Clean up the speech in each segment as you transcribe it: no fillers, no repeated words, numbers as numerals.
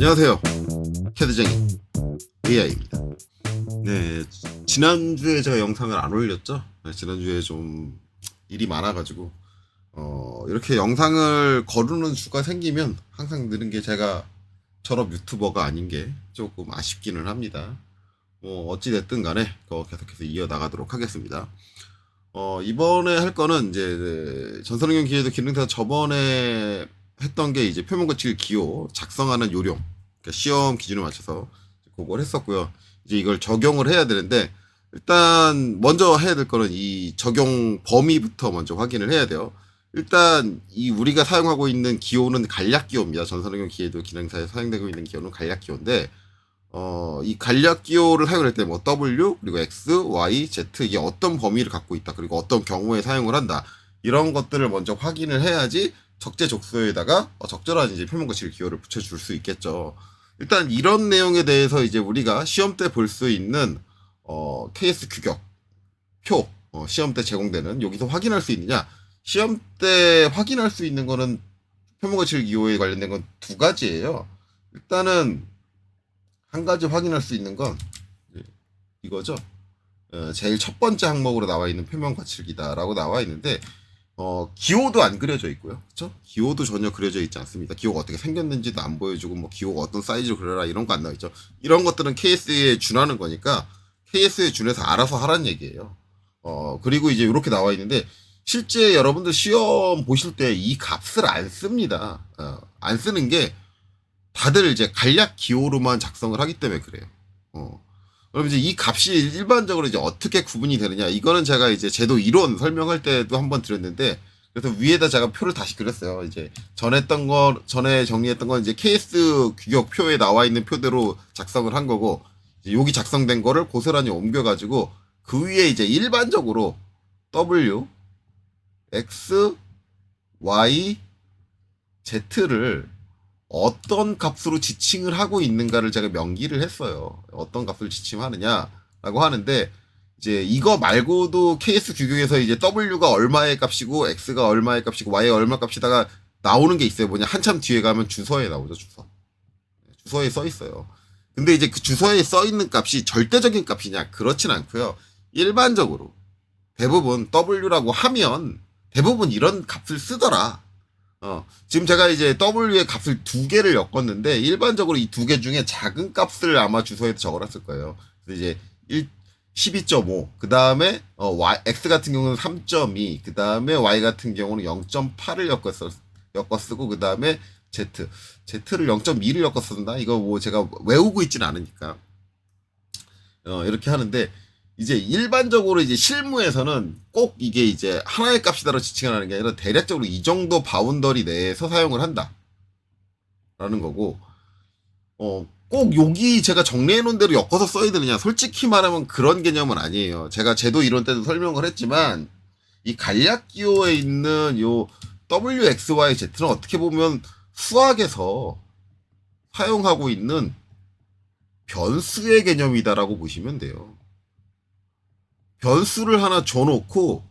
안녕하세요. 캐드쟁이 AI입니다. 네, 지난주에 제가 영상을 안 올렸죠? 네, 지난주에 좀 일이 많아가지고 이렇게 영상을 거르는 주가 생기면 항상 느는 게 제가 저런 유튜버가 아닌 게 조금 아쉽기는 합니다. 어찌됐든 간에 계속해서 이어나가도록 하겠습니다. 이번에 할 거는 이제 전선응용 기계도 기능사 저번에 했던 게 이제 표본거칠 기호 작성하는 요령, 그러니까 시험 기준에 맞춰서 그걸 했었고요. 이제 이걸 적용을 해야 되는데 일단 먼저 해야 될 거는 이 적용 범위부터 먼저 확인을 해야 돼요. 일단 이 우리가 사용하고 있는 기호는 간략 기호입니다. 전선응용 기계도 기능사에 사용되고 있는 기호는 간략 기호인데 이 간략 기호를 사용할 때 뭐 W 그리고 X, Y, Z 이게 어떤 범위를 갖고 있다 그리고 어떤 경우에 사용을 한다 이런 것들을 먼저 확인을 해야지 적재적소에다가 적절한 이제 표본거칠 기호를 붙여줄 수 있겠죠. 일단 이런 내용에 대해서 이제 우리가 시험 때 볼 수 있는 KS 규격 표 시험 때 제공되는 여기서 확인할 수 있느냐? 시험 때 확인할 수 있는 거는 표본거칠 기호에 관련된 건 두 가지예요. 일단은 한 가지 확인할 수 있는 건 이거죠. 제일 첫 번째 항목으로 나와 있는 표면거칠기다라고 나와 있는데 기호도 안 그려져 있고요. 그렇죠? 기호도 전혀 그려져 있지 않습니다. 기호가 어떻게 생겼는지도 안 보여주고 뭐 기호가 어떤 사이즈로 그려라 이런 거 안 나와 있죠. 이런 것들은 KS에 준하는 거니까 KS에 준해서 알아서 하라는 얘기예요. 그리고 이제 이렇게 나와 있는데 실제 여러분들 시험 보실 때 이 값을 안 씁니다. 안 쓰는 게 다들 이제 간략 기호로만 작성을 하기 때문에 그래요. 그럼 이제 이 값이 일반적으로 이제 어떻게 구분이 되느냐. 이거는 제가 이제 제도 이론 설명할 때도 한번 드렸는데, 그래서 위에다 제가 표를 다시 그렸어요. 이제 전에 정리했던 건 이제 KS 규격표에 나와 있는 표대로 작성을 한 거고, 이제 여기 작성된 거를 고스란히 옮겨가지고, 그 위에 이제 일반적으로 W, X, Y, Z를 어떤 값으로 지칭을 하고 있는가를 제가 명기를 했어요. 어떤 값을 지칭하느냐라고 하는데 이제 이거 말고도 KS 규격에서 이제 W가 얼마의 값이고 X가 얼마의 값이고 Y가 얼마 값이다가 나오는 게 있어요. 뭐냐 한참 뒤에 가면 주서에 나오죠. 주서에 써 있어요. 근데 이제 그 주서에 써 있는 값이 절대적인 값이냐 그렇진 않고요. 일반적으로 대부분 W라고 하면 대부분 이런 값을 쓰더라. 지금 제가 이제 W의 값을 두 개를 엮었는데, 일반적으로 이 두 개 중에 작은 값을 아마 주소에 적어놨을 거예요. 그래서 이제 12.5, 그 다음에, X 같은 경우는 3.2, 그 다음에 Y 같은 경우는 0.8을 엮어 쓰고, 그 다음에 Z를 0.2를 엮어 쓴다? 이거 뭐 제가 외우고 있진 않으니까. 이렇게 하는데, 이제 일반적으로 이제 실무에서는 꼭 이게 이제 하나의 값이다로 지칭하는 게 아니라 대략적으로 이 정도 바운더리 내에서 사용을 한다. 라는 거고, 꼭 여기 제가 정리해 놓은 대로 엮어서 써야 되느냐. 솔직히 말하면 그런 개념은 아니에요. 제가 제도 이론 때도 설명을 했지만, 이 간략 기호에 있는 요 W, X, Y, Z는 어떻게 보면 수학에서 사용하고 있는 변수의 개념이다라고 보시면 돼요. 변수를 하나 줘놓고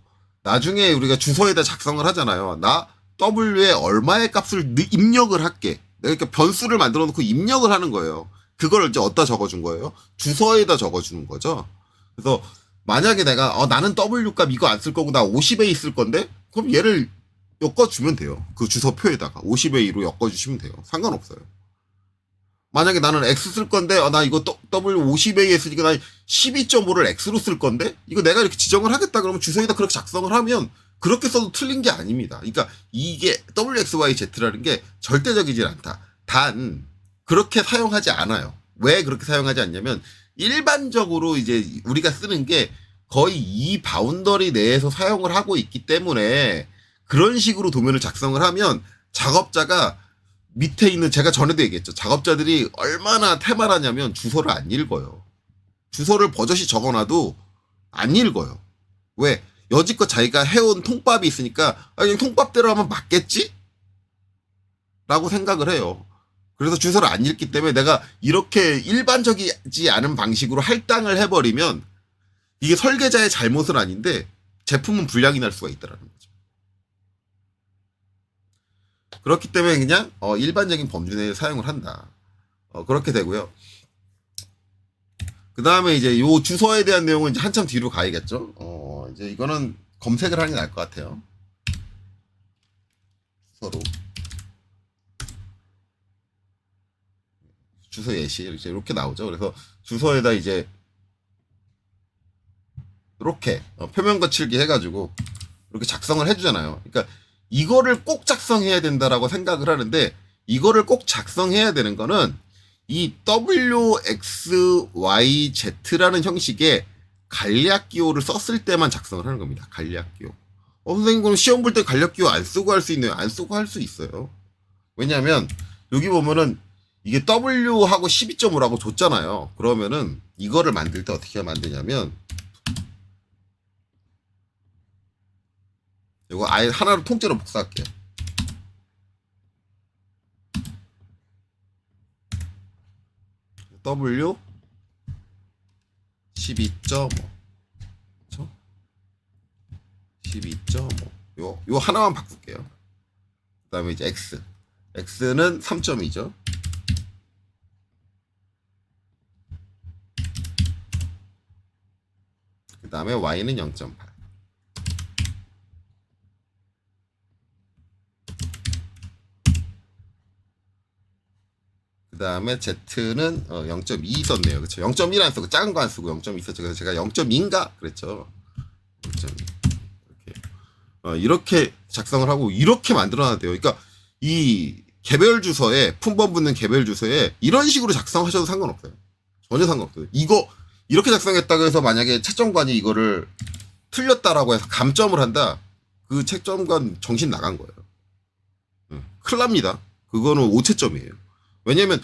나중에 우리가 주소에다 작성을 하잖아요. 나 W에 얼마의 값을 입력을 할게. 그러니까 변수를 만들어 놓고 입력을 하는 거예요. 그걸 이제 어디다 적어준 거예요? 주소에다 적어주는 거죠. 그래서 만약에 내가 나는 W 값 이거 안 쓸 거고 나 50A 쓸 건데 그럼 얘를 엮어주면 돼요. 그 주소표에다가 50A로 엮어주시면 돼요. 상관없어요. 만약에 나는 X 쓸 건데, 나 이거 W50A에 쓰니까 나 12.5를 X로 쓸 건데, 이거 내가 이렇게 지정을 하겠다 그러면 주소에다 그렇게 작성을 하면, 그렇게 써도 틀린 게 아닙니다. 그러니까 이게 WXYZ라는 게 절대적이질 않다. 단, 그렇게 사용하지 않아요. 왜 그렇게 사용하지 않냐면, 일반적으로 이제 우리가 쓰는 게 거의 이 바운더리 내에서 사용을 하고 있기 때문에, 그런 식으로 도면을 작성을 하면, 작업자가 밑에 있는 제가 전에도 얘기했죠. 작업자들이 얼마나 태만하냐면 주소를 안 읽어요. 주소를 버젓이 적어놔도 안 읽어요. 왜? 여지껏 자기가 해온 통밥이 있으니까 그냥 통밥대로 하면 맞겠지? 라고 생각을 해요. 그래서 주소를 안 읽기 때문에 내가 이렇게 일반적이지 않은 방식으로 할당을 해버리면 이게 설계자의 잘못은 아닌데 제품은 불량이 날 수가 있다라는 거죠. 그렇기 때문에 그냥 일반적인 범주 내에 사용을 한다. 그렇게 되고요. 그 다음에 이제 요 주소에 대한 내용은 이제 한참 뒤로 가야겠죠. 이제 이거는 검색을 하는 게 나을 것 같아요. 서로 주소 예시 이렇게 나오죠. 그래서 주소에다 이제 이렇게 표면 거칠기 해가지고 이렇게 작성을 해주잖아요. 그러니까 이거를 꼭 작성해야 된다라고 생각을 하는데, 이거를 꼭 작성해야 되는 거는 이 WXYZ라는 형식의 간략기호를 썼을 때만 작성을 하는 겁니다. 간략기호. 선생님, 그럼 시험 볼 때 간략기호 안 쓰고 할 수 있나요? 안 쓰고 할 수 있어요. 왜냐하면 여기 보면은 이게 W하고 12.5라고 줬잖아요. 그러면은 이거를 만들 때 어떻게 만드냐면, 이거 아예 하나로 통째로 복사할게요. W 12.5 그렇죠? 12.5 요 하나만 바꿀게요. 그 다음에 이제 X는 3.2죠. 그 다음에 Y는 0.8. 그 다음에 Z는 0.2 썼네요. 그렇죠? 0.1 안 쓰고 작은 거 안 쓰고 0.2 썼죠. 그래서 제가 0.2인가 그랬죠. 0.2 이렇게 작성을 하고 이렇게 만들어놔야 돼요. 그러니까 이 개별 주소에, 품번 붙는 개별 주소에 이런 식으로 작성하셔도 상관없어요. 전혀 상관없어요. 이거 이렇게 작성했다고 해서 만약에 채점관이 이거를 틀렸다라고 해서 감점을 한다, 그 채점관 정신 나간 거예요. 큰일 납니다. 그거는 오체점이에요. 왜냐면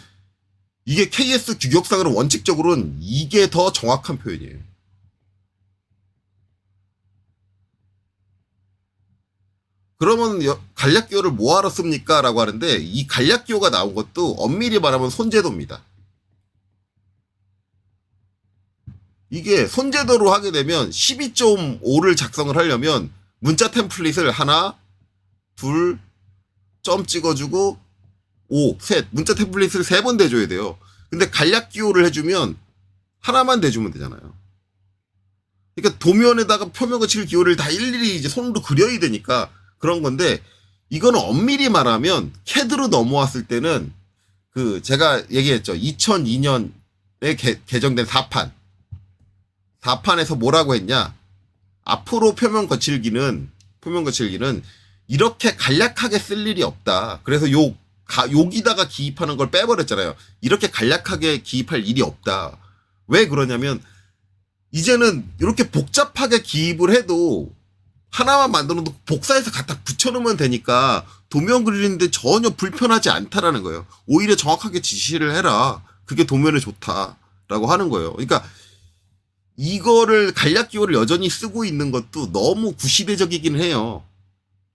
이게 KS 규격상으로 원칙적으로는 이게 더 정확한 표현이에요. 그러면 간략기호를 뭐하러 씁니까? 라고 하는데, 이 간략기호가 나온 것도 엄밀히 말하면 손제도입니다. 이게 손제도로 하게 되면 12.5를 작성을 하려면 문자 템플릿을 하나, 둘, 점 찍어주고 5, 셋, 문자 템플릿을 3번 대줘야 돼요. 근데 간략기호를 해주면 하나만 대주면 되잖아요. 그러니까 도면에다가 표면 거칠 기호를 다 일일이 이제 손으로 그려야 되니까 그런 건데, 이거는 엄밀히 말하면 CAD로 넘어왔을 때는 그 제가 얘기했죠. 2002년에 개정된 4판에서 뭐라고 했냐? 앞으로 표면 거칠기는 이렇게 간략하게 쓸 일이 없다. 그래서 여기다가 기입하는 걸 빼버렸잖아요. 이렇게 간략하게 기입할 일이 없다. 왜 그러냐면 이제는 이렇게 복잡하게 기입을 해도 하나만 만들어 놓고 복사해서 갖다 붙여놓으면 되니까 도면 그리는데 전혀 불편하지 않다라는 거예요. 오히려 정확하게 지시를 해라. 그게 도면에 좋다라고 하는 거예요. 그러니까 이거를 간략기호를 여전히 쓰고 있는 것도 너무 구시대적이긴 해요.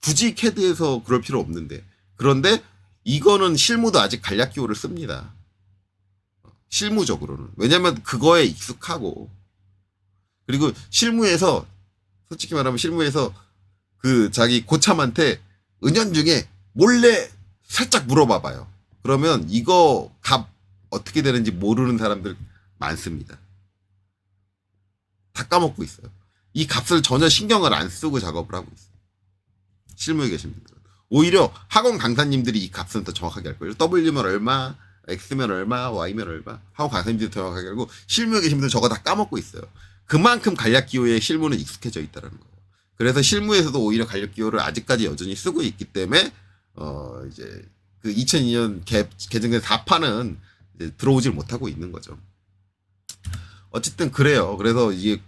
굳이 CAD에서 그럴 필요 없는데. 그런데 이거는 실무도 아직 간략기호를 씁니다. 실무적으로는. 왜냐면 그거에 익숙하고. 그리고 실무에서, 솔직히 말하면 실무에서 그 자기 고참한테 은연중에 몰래 살짝 물어봐봐요. 그러면 이거 값 어떻게 되는지 모르는 사람들 많습니다. 다 까먹고 있어요. 이 값을 전혀 신경을 안 쓰고 작업을 하고 있어요. 실무에 계신 분들은. 오히려 학원 강사님들이 이 값은 더 정확하게 할 거예요. W면 얼마, X면 얼마, Y면 얼마. 학원 강사님들이 더 정확하게 알고, 실무에 계신 분들은 저거 다 까먹고 있어요. 그만큼 간략기호에 실무는 익숙해져 있다는 거예요. 그래서 실무에서도 오히려 간략기호를 아직까지 여전히 쓰고 있기 때문에 이제 그 2002년 개정된 4판은 이제 들어오질 못하고 있는 거죠. 어쨌든 그래요. 그래서 이게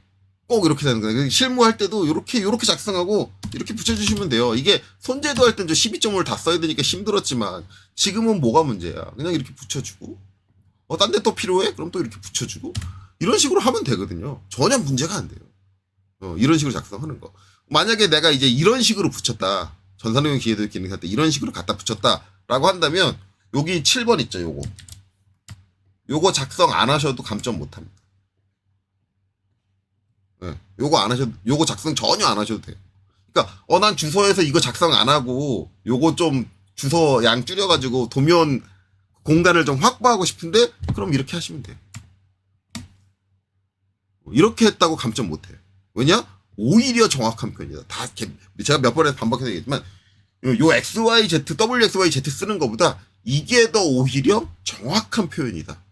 꼭 이렇게 되는 거예요. 실무할 때도 이렇게 작성하고 이렇게 붙여주시면 돼요. 이게 손제도 할 땐 저 12.5를 다 써야 되니까 힘들었지만 지금은 뭐가 문제야? 그냥 이렇게 붙여주고, 딴 데 또 필요해? 그럼 또 이렇게 붙여주고, 이런 식으로 하면 되거든요. 전혀 문제가 안 돼요. 이런 식으로 작성하는 거. 만약에 내가 이제 이런 식으로 붙였다. 전산응용 기계도입 기능할 때 이런 식으로 갖다 붙였다라고 한다면 여기 7번 있죠. 요거 작성 안 하셔도 감점 못 합니다. 네, 요거 작성 전혀 안 하셔도 돼요. 그러니까 난 주소에서 이거 작성 안 하고 요거 좀 주소 양 줄여가지고 도면 공간을 좀 확보하고 싶은데 그럼 이렇게 하시면 돼요. 이렇게 했다고 감점 못해요. 왜냐? 오히려 정확한 표현이다. 다 제가 몇 번에 반복해서 얘기했지만 요 XYZ, WXYZ 쓰는 것보다 이게 더 오히려 정확한 표현이다.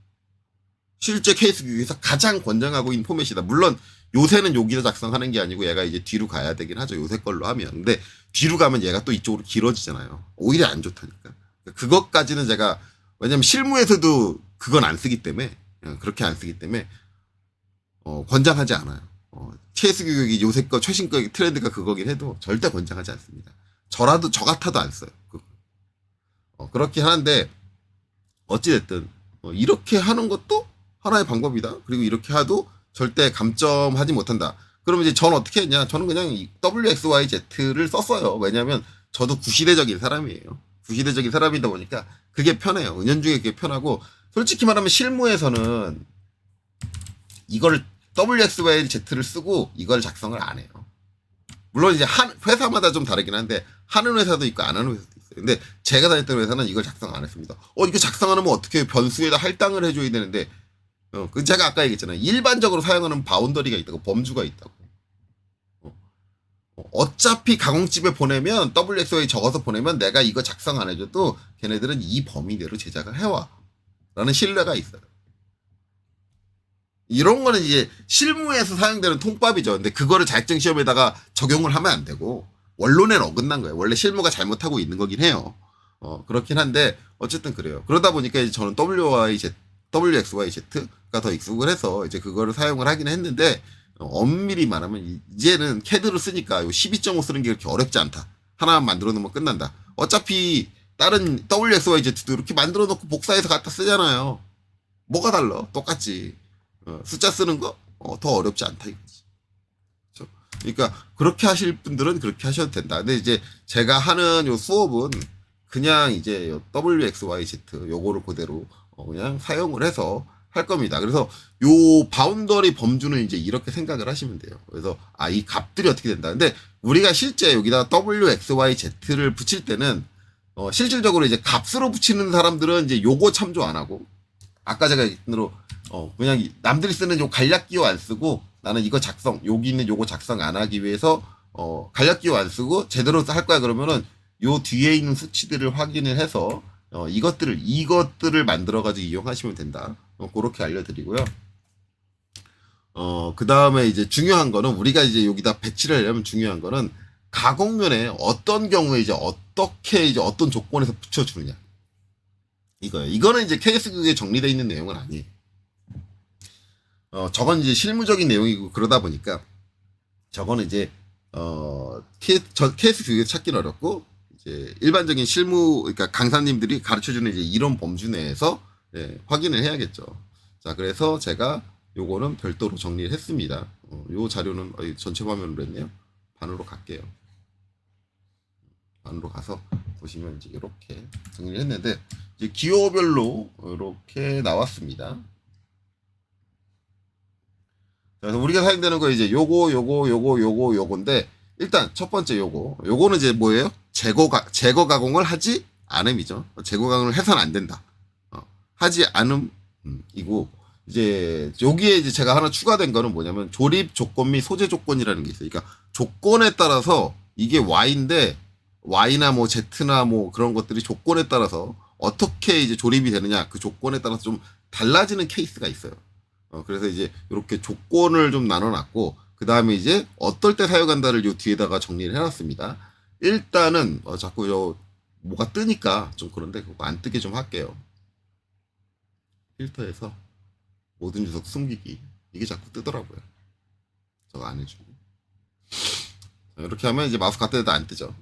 실제 케이스 교육에서 가장 권장하고 있는 포맷이다. 물론 요새는 여기다 작성하는 게 아니고 얘가 이제 뒤로 가야 되긴 하죠. 요새 걸로 하면. 근데 뒤로 가면 얘가 또 이쪽으로 길어지잖아요. 오히려 안 좋다니까. 그것까지는 제가 왜냐면 실무에서도 그건 안 쓰기 때문에 그렇게 안 쓰기 때문에 권장하지 않아요. 케이스 교육이 요새 거 최신 거 트렌드가 그거긴 해도 절대 권장하지 않습니다. 저 같아도 안 써요. 그렇게 하는데 어찌됐든 이렇게 하는 것도 하나의 방법이다. 그리고 이렇게 해도 절대 감점하지 못한다. 그러면 이제 저는 어떻게 했냐? 저는 그냥 WXYZ를 썼어요. 왜냐하면 저도 구시대적인 사람이에요. 구시대적인 사람이다 보니까 그게 편해요. 은연중에 그게 편하고 솔직히 말하면 실무에서는 이걸 WXYZ를 쓰고 이걸 작성을 안 해요. 물론 이제 회사마다 좀 다르긴 한데 하는 회사도 있고 안 하는 회사도 있어요. 근데 제가 다녔던 회사는 이걸 작성 안 했습니다. 이거 작성 안 하면 어떻게 변수에다 할당을 해줘야 되는데 제가 아까 얘기했잖아요. 일반적으로 사용하는 바운더리가 있다고 범주가 있다고. 어차피 가공집에 보내면 WXY 적어서 보내면 내가 이거 작성 안 해줘도 걔네들은 이 범위 내로 제작을 해와 라는 신뢰가 있어요. 이런 거는 이제 실무에서 사용되는 통밥이죠. 근데 그거를 자격증 시험에다가 적용을 하면 안 되고 원론엔 어긋난 거예요. 원래 실무가 잘못하고 있는 거긴 해요. 그렇긴 한데 어쨌든 그래요. 그러다 보니까 이제 저는 WXYZ가 더 익숙을 해서 이제 그거를 사용을 하긴 했는데 엄밀히 말하면 이제는 캐드로 쓰니까 요 12.5 쓰는 게 그렇게 어렵지 않다. 하나만 만들어 놓으면 끝난다. 어차피 다른 WXYZ도 이렇게 만들어 놓고 복사해서 갖다 쓰잖아요. 뭐가 달라? 똑같지. 숫자 쓰는 거 더 어렵지 않다 이거지. 그렇죠? 그러니까 그렇게 하실 분들은 그렇게 하셔도 된다. 근데 이제 제가 하는 요 수업은 그냥 이제 요 WXYZ 요거를 그대로 그냥 사용을 해서 할 겁니다. 그래서 요 바운더리 범주는 이제 이렇게 생각을 하시면 돼요. 그래서 이 값들이 어떻게 된다. 근데 우리가 실제 여기다 WXYZ를 붙일 때는 실질적으로 이제 값으로 붙이는 사람들은 이제 요거 참조 안 하고 아까 제가 얘기한 대로 그냥 남들이 쓰는 요 간략기호 안 쓰고 나는 이거 여기 있는 요거 작성 안 하기 위해서 간략기호 안 쓰고 제대로 할 거야 그러면은 요 뒤에 있는 수치들을 확인을 해서 이것들을 만들어 가지고 이용하시면 된다. 그렇게 알려드리고요. 그 다음에 이제 중요한 거는 우리가 이제 여기다 배치를 하려면 중요한 거는 가공면에 어떤 경우에 이제 어떻게 이제 어떤 조건에서 붙여주느냐. 이거예요. 이거는 이제 케이스 교육에 정리되어 있는 내용은 아니에요. 저건 이제 실무적인 내용이고 그러다 보니까 저거는 이제 케이스 교육에 찾기는 어렵고 이제 일반적인 실무 그러니까 강사님들이 가르쳐주는 이제 이론 범주 내에서 확인을 해야겠죠. 자, 그래서 제가 요거는 별도로 정리를 했습니다. 요 자료는 전체 화면으로 했네요. 반으로 갈게요. 반으로 가서 보시면 이제 이렇게 정리를 했는데 이제 기호별로 이렇게 나왔습니다. 그래서 우리가 사용되는 거 이제 요건데 일단 첫 번째 요거는 이제 뭐예요? 제거 가공을 하지 않음이죠. 제거 가공을 해서는 안 된다. 하지 않음이고 이제 여기에 이제 제가 하나 추가된 거는 뭐냐면 조립 조건 및 소재 조건이라는 게 있어요. 그러니까 조건에 따라서 이게 Y인데 Y나 뭐 Z나 뭐 그런 것들이 조건에 따라서 어떻게 이제 조립이 되느냐 그 조건에 따라서 좀 달라지는 케이스가 있어요. 그래서 이제 이렇게 조건을 좀 나눠놨고 그 다음에 이제 어떨 때 사용한다를 요 뒤에다가 정리를 해놨습니다. 일단은 자꾸 뭐가 뜨니까 좀 그런데 그거 안 뜨게 좀 할게요. 필터에서 모든 주석 숨기기 이게 자꾸 뜨더라고요. 저거 안 해주고 이렇게 하면 이제 마우스 갖다 대도 안 뜨죠.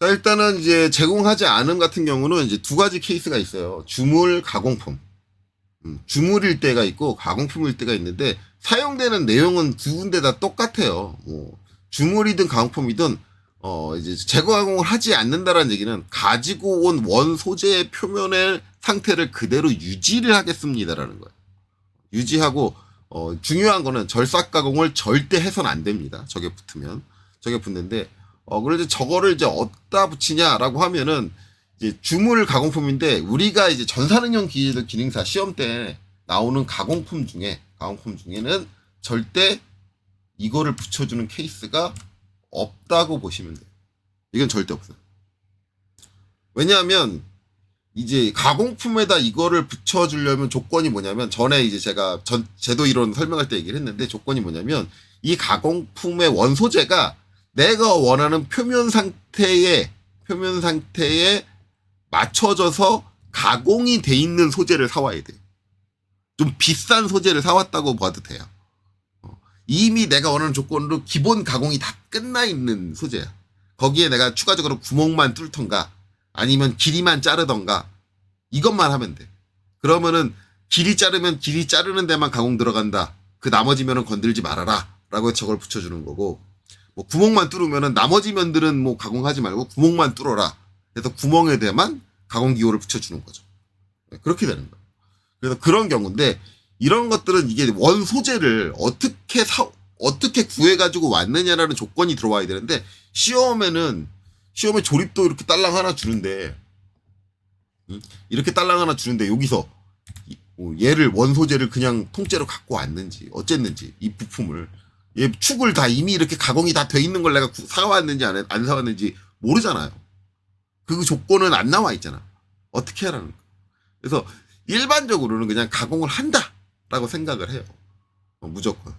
자, 일단은 이제 제공하지 않음 같은 경우는 이제 두 가지 케이스가 있어요. 주물, 가공품. 주물일 때가 있고 가공품일 때가 있는데 사용되는 내용은 두 군데 다 똑같아요. 주물이든 가공품이든 이제 제거 가공을 하지 않는다라는 얘기는 가지고 온 원 소재의 표면의 상태를 그대로 유지를 하겠습니다라는 거예요. 유지하고 중요한 거는 절삭 가공을 절대 해서는 안 됩니다. 저게 붙으면 저게 붙는데 그래서 저거를 이제 어디다 붙이냐라고 하면은 이제 주물 가공품인데 우리가 이제 전산응용 기계도 기능사 시험 때 나오는 가공품 중에는 절대 이거를 붙여주는 케이스가 없다고 보시면 돼요. 이건 절대 없어요. 왜냐하면 이제 가공품에다 이거를 붙여주려면 조건이 뭐냐면 전에 이제 제가 제도 이론 설명할 때 얘기를 했는데 조건이 뭐냐면 이 가공품의 원소재가 내가 원하는 표면 상태에 맞춰져서 가공이 돼 있는 소재를 사와야 돼요. 좀 비싼 소재를 사왔다고 봐도 돼요. 이미 내가 원하는 조건으로 기본 가공이 다 끝나 있는 소재야. 거기에 내가 추가적으로 구멍만 뚫던가 아니면 길이만 자르던가 이것만 하면 돼. 그러면은 길이 자르면 길이 자르는 데만 가공 들어간다. 그 나머지 면은 건들지 말아라. 라고 저걸 붙여주는 거고, 뭐 구멍만 뚫으면은 나머지 면들은 뭐 가공하지 말고 구멍만 뚫어라. 그래서 구멍에 대한 가공 기호를 붙여주는 거죠. 그렇게 되는 거예요. 그래서 그런 경우인데, 이런 것들은 이게 원 소재를 어떻게 구해가지고 왔느냐라는 조건이 들어와야 되는데, 시험에 조립도 이렇게 딸랑 하나 주는데, 여기서 얘를 원소재를 그냥 통째로 갖고 왔는지 어쨌는지 이 부품을 얘 축을 다 이미 이렇게 가공이 다 돼 있는 걸 내가 사왔는지 안 사왔는지 모르잖아요. 그 조건은 안 나와 있잖아. 어떻게 하라는 거야. 그래서 일반적으로는 그냥 가공을 한다라고 생각을 해요. 무조건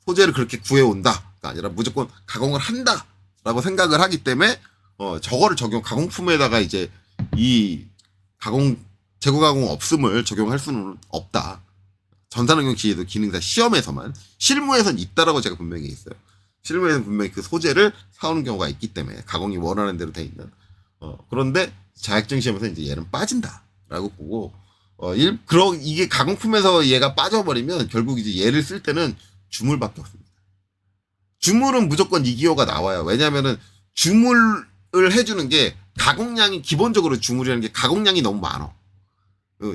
소재를 그렇게 구해온다가 아니라 무조건 가공을 한다라고 생각을 하기 때문에 저거를 가공품에다가 이제 이 재고 가공 없음을 적용할 수는 없다. 전산응용 기계도 기능사 시험에서만, 실무에선 있다라고 제가 분명히 있어요. 실무에서는 분명히 그 소재를 사오는 경우가 있기 때문에 가공이 원하는 대로 돼 있는. 그런데 자격증 시험에서 이제 얘는 빠진다라고 보고, 이게 가공품에서 얘가 빠져버리면 결국 이제 얘를 쓸 때는 주물밖에 없습니다. 주물은 무조건 이 기호가 나와요. 왜냐면은 주물을 해주는 게 가공량이 기본적으로 주물이라는 게 가공량이 너무 많아.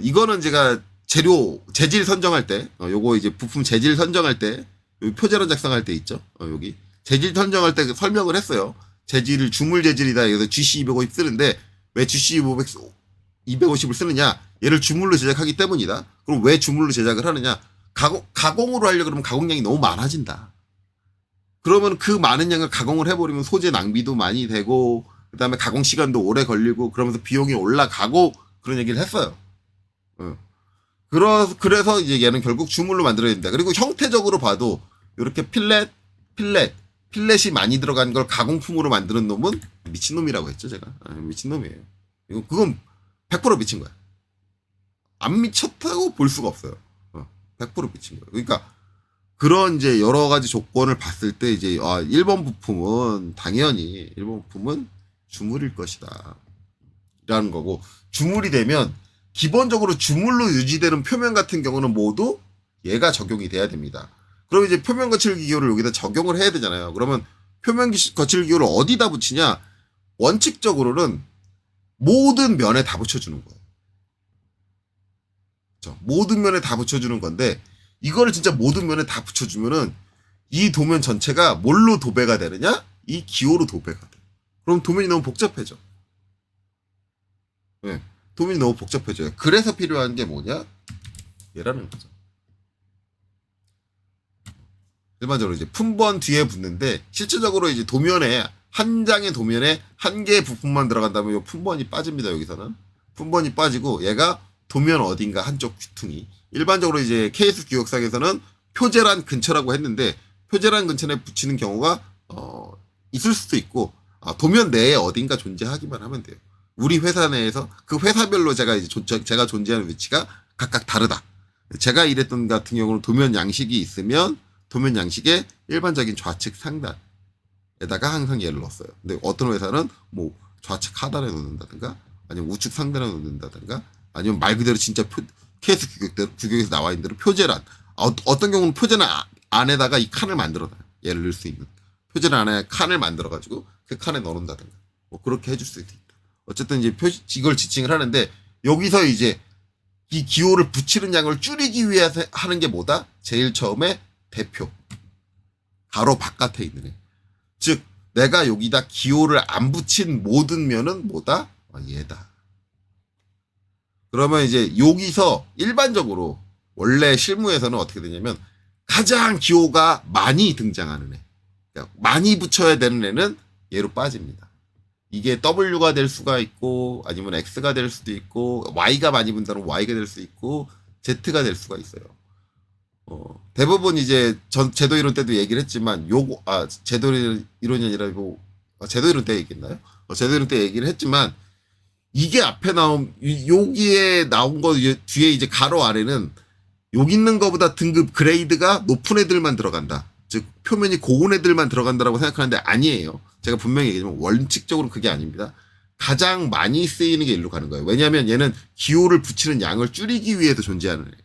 이거는 제가 재질 선정할 때, 요거 이제 부품 재질 선정할 때, 여기 표제론 작성할 때 있죠? 여기. 재질 선정할 때 설명을 했어요. 재질을 주물 재질이다. 그래서 GC250 쓰는데, 왜 GC250을 쓰느냐? 얘를 주물로 제작하기 때문이다. 그럼 왜 주물로 제작을 하느냐? 가공으로 하려고 그러면 가공량이 너무 많아진다. 그러면 그 많은 양을 가공을 해버리면 소재 낭비도 많이 되고, 그 다음에 가공 시간도 오래 걸리고, 그러면서 비용이 올라가고, 그런 얘기를 했어요. 그래서 이제 얘는 결국 주물로 만들어야 된다. 그리고 형태적으로 봐도 이렇게 필렛이 많이 들어간 걸 가공품으로 만드는 놈은 미친놈이라고 했죠, 제가. 미친놈이에요. 그건 100% 미친 거야. 안 미쳤다고 볼 수가 없어요. 100% 미친 거예요. 그러니까 그런 이제 여러 가지 조건을 봤을 때 이제 1번 부품은 당연히 1번 부품은 주물일 것이다. 라는 거고, 주물이 되면 기본적으로 주물로 유지되는 표면 같은 경우는 모두 얘가 적용이 돼야 됩니다. 그럼 이제 표면 거칠 기호를 여기다 적용을 해야 되잖아요. 그러면 표면 거칠 기호를 어디다 붙이냐? 원칙적으로는 모든 면에 다 붙여주는 거예요. 그렇죠? 모든 면에 다 붙여주는 건데, 이거를 진짜 모든 면에 다 붙여주면은 이 도면 전체가 뭘로 도배가 되느냐? 이 기호로 도배가 돼. 그럼 도면이 너무 복잡해져. 네. 도면이 너무 복잡해져요. 그래서 필요한 게 뭐냐? 얘라는 거죠. 일반적으로 이제 품번 뒤에 붙는데, 실질적으로 이제 한 장의 도면에 한 개의 부품만 들어간다면 이 품번이 빠집니다. 여기서는 품번이 빠지고, 얘가 도면 어딘가 한쪽 귀퉁이. 일반적으로 이제 KS 규격상에서는 표제란 근처라고 했는데, 표제란 근처에 붙이는 경우가 있을 수도 있고, 도면 내에 어딘가 존재하기만 하면 돼요. 우리 회사 내에서 그 회사별로 제가 존재하는 위치가 각각 다르다. 제가 일했던 같은 경우는 도면 양식이 있으면 도면 양식의 일반적인 좌측 상단에다가 항상 얘를 넣었어요. 근데 어떤 회사는 뭐 좌측 하단에 놓는다든가, 아니면 우측 상단에 놓는다든가, 아니면 말 그대로 진짜 케이스 규격에서 나와 있는 대로 표제란, 어떤 경우는 표제란 안에다가 이 칸을 만들어놔요. 얘를 넣을 수 있는 표제란 안에 칸을 만들어가지고 그 칸에 넣는다든가, 뭐 그렇게 해줄 수 있다. 어쨌든 이제 이걸 지칭을 하는데, 여기서 이제 이 기호를 붙이는 양을 줄이기 위해서 하는 게 뭐다? 제일 처음에 대표. 가로 바깥에 있는 애. 즉, 내가 여기다 기호를 안 붙인 모든 면은 뭐다? 얘다. 그러면 이제 여기서 일반적으로 원래 실무에서는 어떻게 되냐면 가장 기호가 많이 등장하는 애, 그러니까 많이 붙여야 되는 애는 얘로 빠집니다. 이게 W가 될 수가 있고 아니면 X가 될 수도 있고 Y가 많이 분다면 Y가 될 수 있고 Z가 될 수가 있어요. 대부분 이제 제도 이론 때도 얘기를 했지만 제도 이론이 아니라 제도 이론 때 얘기했나요? 제도 이론 때 얘기를 했지만 이게 앞에 여기에 나온 거 뒤에 이제 가로 아래는 여기 있는 거보다 등급 그레이드가 높은 애들만 들어간다. 즉 표면이 고운 애들만 들어간다라고 생각하는데 아니에요. 제가 분명히 얘기하지만 원칙적으로 그게 아닙니다. 가장 많이 쓰이는 게 일로 가는 거예요. 왜냐하면 얘는 기호를 붙이는 양을 줄이기 위해서 존재하는 애예요.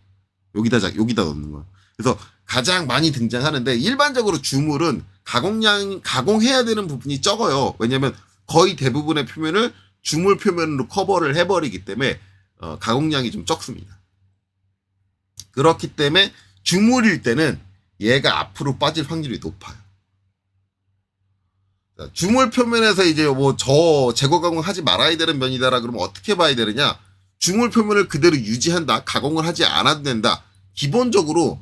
여기다 넣는 거예요. 그래서 가장 많이 등장하는데 일반적으로 주물은 가공해야 되는 부분이 적어요. 왜냐하면 거의 대부분의 표면을 주물 표면으로 커버를 해버리기 때문에 가공량이 좀 적습니다. 그렇기 때문에 주물일 때는 얘가 앞으로 빠질 확률이 높아요. 주물 표면에서 이제 제거 가공하지 말아야 되는 면이다라 그러면 어떻게 봐야 되느냐? 주물 표면을 그대로 유지한다. 가공을 하지 않아도 된다. 기본적으로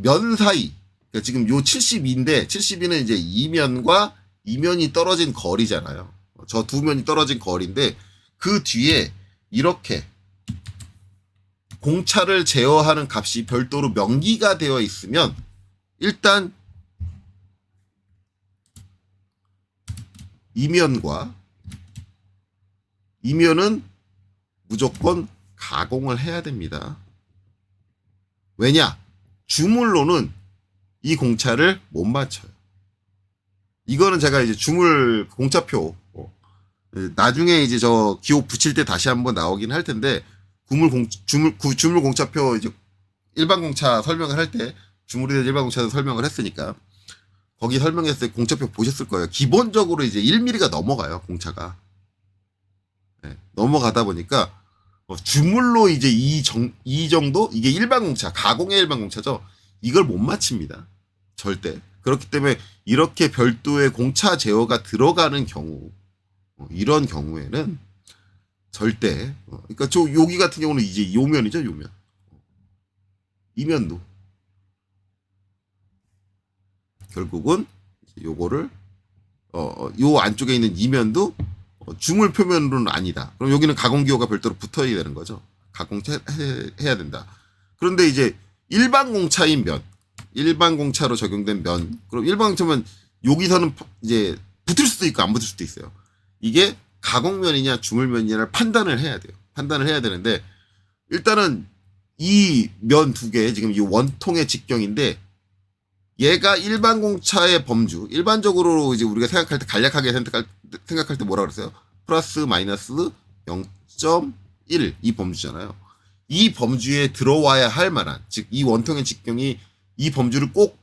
면 사이, 그러니까 지금 요 72인데 72는 이제 이면과 이면이 떨어진 거리잖아요. 저 두 면이 떨어진 거리인데 그 뒤에 이렇게 공차를 제어하는 값이 별도로 명기가 되어 있으면 일단 이면은 무조건 가공을 해야 됩니다. 왜냐? 주물로는 이 공차를 못 맞춰요. 이거는 제가 이제 주물 공차표 나중에 이제 저 기호 붙일 때 다시 한번 나오긴 할 텐데 주물 공차표 이제 일반 공차 설명을 할 때 주물에 대한 일반 공차도 설명을 했으니까 거기 설명했을 때 공차표 보셨을 거예요. 기본적으로 이제 1mm가 넘어가요, 공차가. 네, 넘어가다 보니까 주물로 이제 이 정도 이게 일반 공차, 가공의 일반 공차죠. 이걸 못 맞춥니다. 절대. 그렇기 때문에 이렇게 별도의 공차 제어가 들어가는 경우 이런 경우에는 절대 그러니까 여기 같은 경우는 이제 요면이죠, 요면. 이면도 결국은 요거를 요 안쪽에 있는 이면도 주물 표면으로는 아니다. 그럼 여기는 가공기호가 별도로 붙어야 되는 거죠. 가공해야 된다. 그런데 이제 일반 공차인 면, 일반 공차로 적용된 면, 그럼 일반 공차면 여기서는 이제 붙을 수도 있고 안 붙을 수도 있어요. 이게 가공면이냐 주물면이냐를 판단을 해야 돼요. 판단을 해야 되는데 일단은 이 면 두 개 지금 이 원통의 직경인데 얘가 일반 공차의 범주, 일반적으로 이제 우리가 생각할 때 간략하게 생각할 때 뭐라 그랬어요? 플러스 마이너스 0.1 이 범주잖아요. 이 범주에 들어와야 할 만한, 즉 이 원통의 직경이 이 범주를 꼭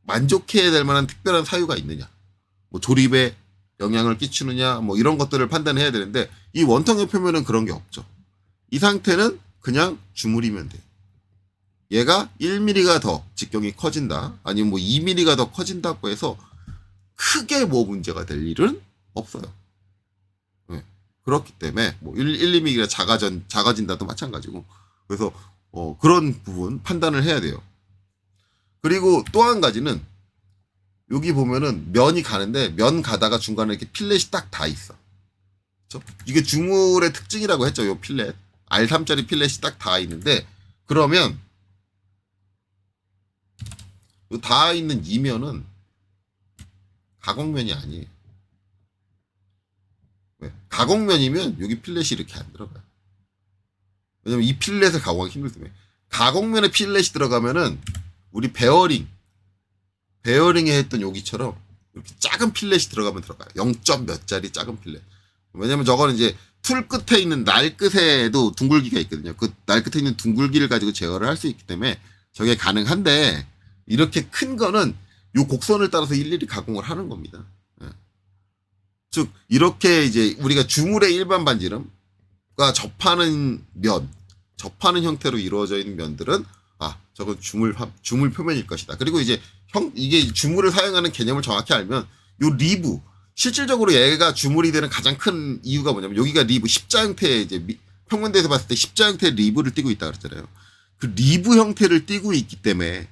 만족해야 될 만한 특별한 사유가 있느냐, 조립에 영향을 끼치느냐, 이런 것들을 판단해야 되는데 이 원통의 표면은 그런 게 없죠. 이 상태는 그냥 주물이면 돼. 얘가 1mm가 더 직경이 커진다, 아니면 2mm가 더 커진다고 해서 크게 문제가 될 일은 없어요. 네. 그렇기 때문에 1~2mm가 작아진다도 마찬가지고, 그래서 그런 부분 판단을 해야 돼요. 그리고 또 한 가지는 여기 보면은 면이 가는데 면 가다가 중간에 이렇게 필렛이 딱 다 있어. 그렇죠? 이게 주물의 특징이라고 했죠. 요 필렛 R3짜리 필렛이 딱 다 있는데 그러면 요 다 있는 이면은 가공면이 아니에요. 왜? 가공면이면 여기 필렛이 이렇게 안 들어가요. 왜냐면 이 필렛을 가공하기 힘들기 때문에. 가공면에 필렛이 들어가면은 우리 베어링에 했던 여기처럼 이렇게 작은 필렛이 들어가면 들어가요. 0. 몇 짜리 작은 필렛. 왜냐면 저거는 이제 툴 끝에 있는 날 끝에도 둥글기가 있거든요. 그 날 끝에 있는 둥글기를 가지고 제어를 할 수 있기 때문에 저게 가능한데, 이렇게 큰 거는 요 곡선을 따라서 일일이 가공을 하는 겁니다. 예. 즉 이렇게 이제 우리가 주물의 일반 반지름과 접하는 형태로 이루어져 있는 면들은 저건 주물 표면일 것이다. 그리고 이제 이게 주물을 사용하는 개념을 정확히 알면 요 리브, 실질적으로 얘가 주물이 되는 가장 큰 이유가 뭐냐면 여기가 리브 십자 형태의 이제 평면대에서 봤을 때 십자 형태의 리브를 띠고 있다 그랬잖아요. 그 리브 형태를 띠고 있기 때문에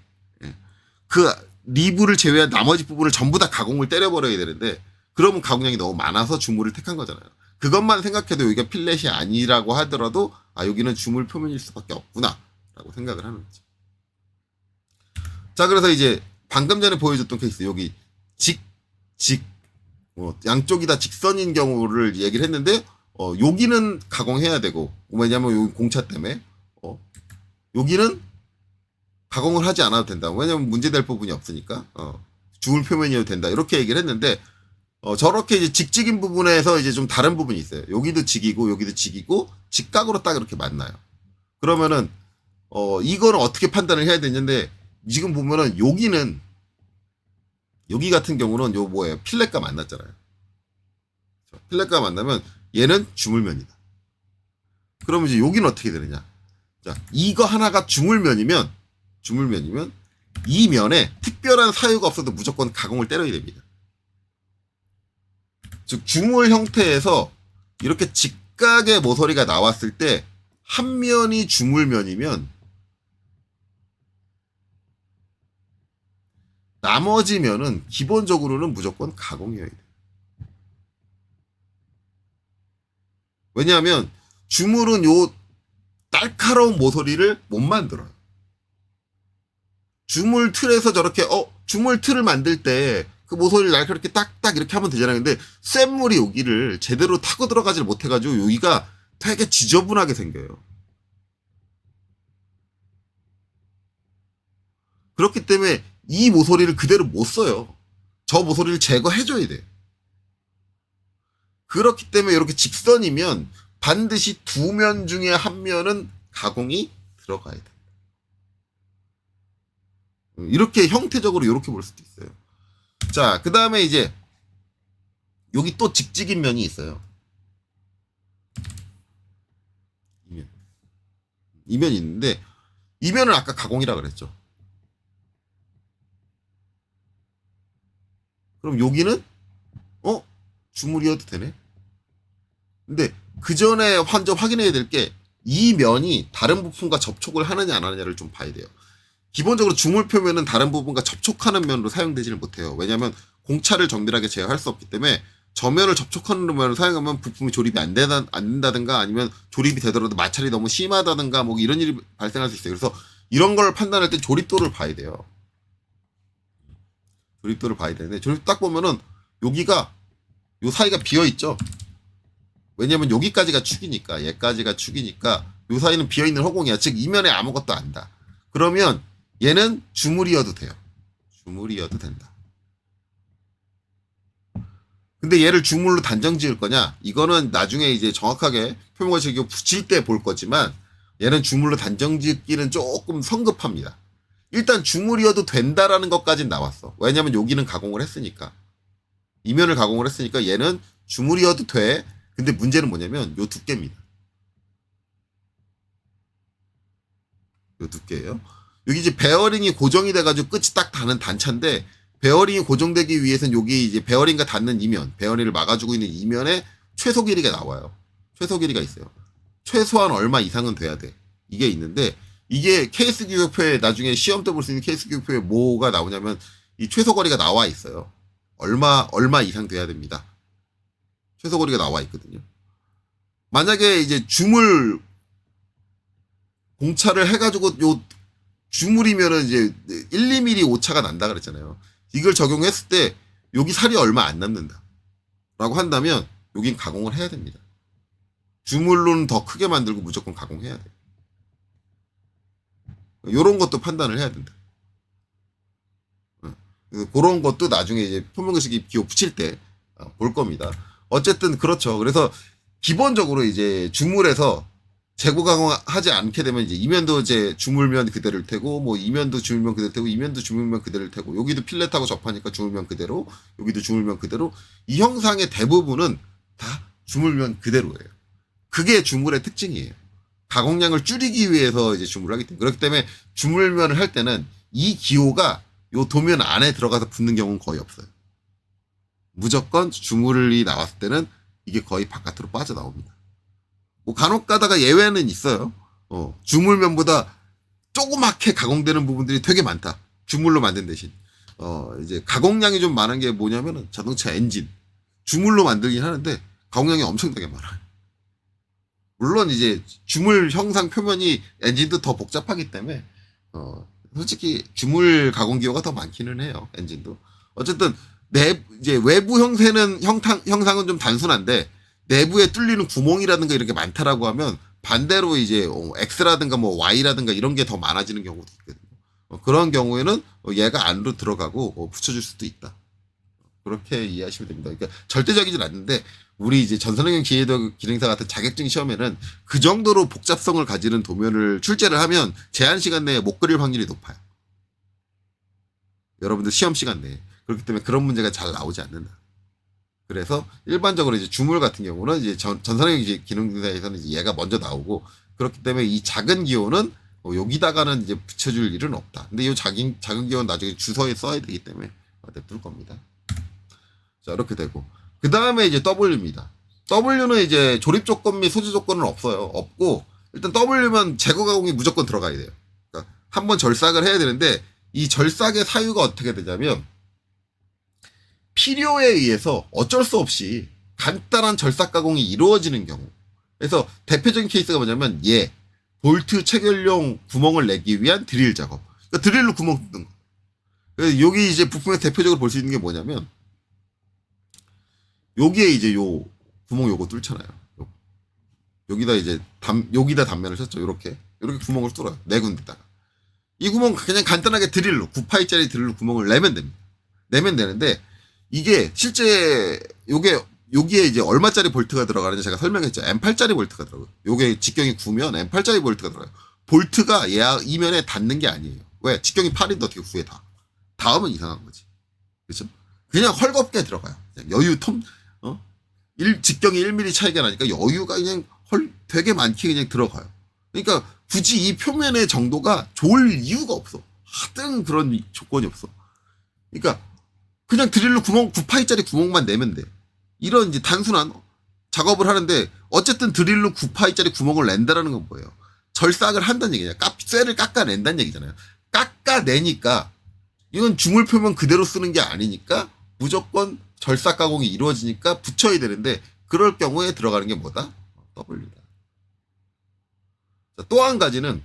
그 리브를 제외한 나머지 부분을 전부 다 가공을 때려버려야 되는데 그러면 가공량이 너무 많아서 주물을 택한 거잖아요. 그것만 생각해도 여기가 필렛이 아니라고 하더라도 아 여기는 주물 표면일 수밖에 없구나 라고 생각을 하는 거죠. 자 그래서 이제 방금 전에 보여줬던 케이스 여기 양쪽이 다 직선인 경우를 얘기를 했는데 여기는 가공해야 되고 왜냐면 여기 공차 때문에 여기는 가공을 하지 않아도 된다. 왜냐면 문제될 부분이 없으니까 주물 표면이어도 된다. 이렇게 얘기를 했는데 저렇게 이제 직직인 부분에서 이제 좀 다른 부분이 있어요. 여기도 직이고 여기도 직이고 직각으로 딱 이렇게 만나요. 그러면은 이거는 어떻게 판단을 해야 되는데 지금 보면은 여기 같은 경우는 요 뭐예요? 필렛과 만났잖아요. 필렛과 만나면 얘는 주물면이다. 그러면 이제 여기는 어떻게 되느냐? 자, 이거 하나가 주물면이면 이 면에 특별한 사유가 없어도 무조건 가공을 때려야 됩니다. 즉 주물 형태에서 이렇게 직각의 모서리가 나왔을 때 한 면이 주물면이면 나머지 면은 기본적으로는 무조건 가공이어야 돼요. 왜냐하면 주물은 요 날카로운 모서리를 못 만들어요. 주물 틀에서 저렇게 주물 틀을 만들 때 그 모서리를 날카롭게 딱딱 이렇게 하면 되잖아요. 근데 쇳물이 여기를 제대로 타고 들어가질 못해가지고 여기가 되게 지저분하게 생겨요. 그렇기 때문에 이 모서리를 그대로 못 써요. 저 모서리를 제거해줘야 돼. 그렇기 때문에 이렇게 직선이면 반드시 두 면 중에 한 면은 가공이 들어가야 돼. 이렇게 형태적으로 이렇게 볼 수도 있어요. 자, 그 다음에 이제 여기 또 직직인 면이 있어요. 이 면이 있는데 이 면은 아까 가공이라 그랬죠. 그럼 여기는 주물이어도 되네. 근데 그 전에 먼저 확인해야 될 게 이 면이 다른 부품과 접촉을 하느냐 안 하느냐를 좀 봐야 돼요. 기본적으로 주물 표면은 다른 부분과 접촉하는 면으로 사용되지를 못해요. 왜냐하면 공차를 정밀하게 제어할 수 없기 때문에 저면을 접촉하는 면을 사용하면 부품이 조립이 안 된다든가 아니면 조립이 되더라도 마찰이 너무 심하다든가 뭐 이런 일이 발생할 수 있어요. 그래서 이런 걸 판단할 때 조립도를 봐야 돼요. 조립도를 봐야 되는데 조립도 딱 보면은 여기가 요 사이가 비어 있죠. 왜냐면 여기까지가 축이니까 얘까지가 축이니까 요 사이는 비어 있는 허공이야. 즉 이면에 아무것도 안다. 그러면 얘는 주물이어도 돼요. 주물이어도 된다. 근데 얘를 주물로 단정 지을 거냐? 이거는 나중에 이제 정확하게 표면과실 붙일 때 볼 거지만 얘는 주물로 단정 짓기는 조금 성급합니다. 일단 주물이어도 된다라는 것까지는 나왔어. 왜냐면 여기는 가공을 했으니까. 이면을 가공을 했으니까 얘는 주물이어도 돼. 근데 문제는 뭐냐면 요 두께입니다. 요 두께예요. 여기 이제 베어링이 고정이 돼가지고 끝이 딱 닿는 단차인데 베어링이 고정되기 위해서는 여기 이제 베어링과 닿는 이면, 베어링을 막아주고 있는 이면에 최소 길이가 나와요. 최소 길이가 있어요. 최소한 얼마 이상은 돼야 돼. 이게 있는데 이게 케이스 규격표에 나중에 시험 때 볼 수 있는 케이스 규격표에 뭐가 나오냐면 이 최소 거리가 나와 있어요. 얼마 이상 돼야 됩니다. 최소 거리가 나와 있거든요. 만약에 이제 주물 공차를 해가지고 요 주물이면은 이제 1, 2mm 오차가 난다 그랬잖아요. 이걸 적용했을 때 여기 살이 얼마 안 남는다. 라고 한다면 여긴 가공을 해야 됩니다. 주물로는 더 크게 만들고 무조건 가공해야 돼. 요런 것도 판단을 해야 된다. 그런 것도 나중에 이제 표면글씨 기호 붙일 때 볼 겁니다. 어쨌든 그렇죠. 그래서 기본적으로 이제 주물에서 재고 가공하지 않게 되면 이제 이면도 이제 주물면 그대로일 테고 뭐 이면도 주물면 그대로 테고 이면도 주물면 그대로일 테고 여기도 필렛하고 접하니까 주물면 그대로 여기도 주물면 그대로 이 형상의 대부분은 다 주물면 그대로예요. 그게 주물의 특징이에요. 가공량을 줄이기 위해서 이제 주물을 하기 때문에 그렇기 때문에 주물면을 할 때는 이 기호가 요 도면 안에 들어가서 붙는 경우는 거의 없어요. 무조건 주물이 나왔을 때는 이게 거의 바깥으로 빠져나옵니다. 뭐 간혹 가다가 예외는 있어요. 주물면보다 조그맣게 가공되는 부분들이 되게 많다. 주물로 만든 대신. 이제 가공량이 좀 많은 게 뭐냐면은 자동차 엔진. 주물로 만들긴 하는데 가공량이 엄청나게 많아요. 물론 이제 주물 형상 표면이 엔진도 더 복잡하기 때문에 솔직히 주물 가공 기호가 더 많기는 해요. 엔진도. 어쨌든 이제 외부 형상은 좀 단순한데 내부에 뚫리는 구멍이라든가 이렇게 많다라고 하면 반대로 이제 X라든가 뭐 Y라든가 이런 게 더 많아지는 경우도 있거든요. 그런 경우에는 얘가 안으로 들어가고 붙여줄 수도 있다. 그렇게 이해하시면 됩니다. 그러니까 절대적이진 않는데 우리 이제 전선형 기능사 같은 자격증 시험에는 그 정도로 복잡성을 가지는 도면을 출제를 하면 제한 시간 내에 못 그릴 확률이 높아요. 여러분들 시험 시간 내에. 그렇기 때문에 그런 문제가 잘 나오지 않는다. 그래서 일반적으로 이제 주물 같은 경우는 이제 전선형 기능사에서는 이제 얘가 먼저 나오고 그렇기 때문에 이 작은 기호는 여기다가는 이제 붙여줄 일은 없다. 근데 이 작은 기호는 나중에 주소에 써야 되기 때문에 냅둘 겁니다. 자, 이렇게 되고. 그 다음에 이제 W입니다. W는 이제 조립 조건 및 소지 조건은 없어요. 없고, 일단 W면 제거 가공이 무조건 들어가야 돼요. 그러니까 한번 절삭을 해야 되는데, 이 절삭의 사유가 어떻게 되냐면, 필요에 의해서 어쩔 수 없이 간단한 절삭 가공이 이루어지는 경우. 그래서 대표적인 케이스가 뭐냐면, 볼트 체결용 구멍을 내기 위한 드릴 작업. 그러니까 드릴로 구멍 뚫는 거. 그래서 여기 이제 부품에서 대표적으로 볼 수 있는 게 뭐냐면, 여기에 이제 요 구멍 요거 뚫잖아요. 여기다 이제 여기다 단면을 쳤죠. 이렇게 구멍을 뚫어요. 네 군데다가. 이 구멍 그냥 간단하게 드릴로 9파이짜리 드릴로 구멍을 내면 됩니다. 내면 되는데 이게 실제 여기에 이제 얼마짜리 볼트가 들어가는지 제가 설명했죠. M8짜리 볼트가 들어가요. 요게 직경이 9면 M8짜리 볼트가 들어가요. 볼트가 이면에 닿는 게 아니에요. 왜? 직경이 8인데 어떻게 9에 닿으면 이상한 거지. 그렇죠? 그냥 헐겁게 들어가요. 그냥 직경이 1mm 차이가 나니까 여유가 그냥 되게 많게 그냥 들어가요. 그러니까 굳이 이 표면의 정도가 좋을 이유가 없어. 하등 그런 조건이 없어. 그러니까 그냥 드릴로 9파이짜리 구멍만 내면 돼. 이런 이제 단순한 작업을 하는데 어쨌든 드릴로 9파이짜리 구멍을 낸다라는 건 뭐예요? 절삭을 한다는 얘기냐. 쇠를 깎아낸다는 얘기잖아요. 깎아내니까 이건 주물 표면 그대로 쓰는 게 아니니까 무조건 절삭 가공이 이루어지니까 붙여야 되는데 그럴 경우에 들어가는 게 뭐다? W다. 또 한 가지는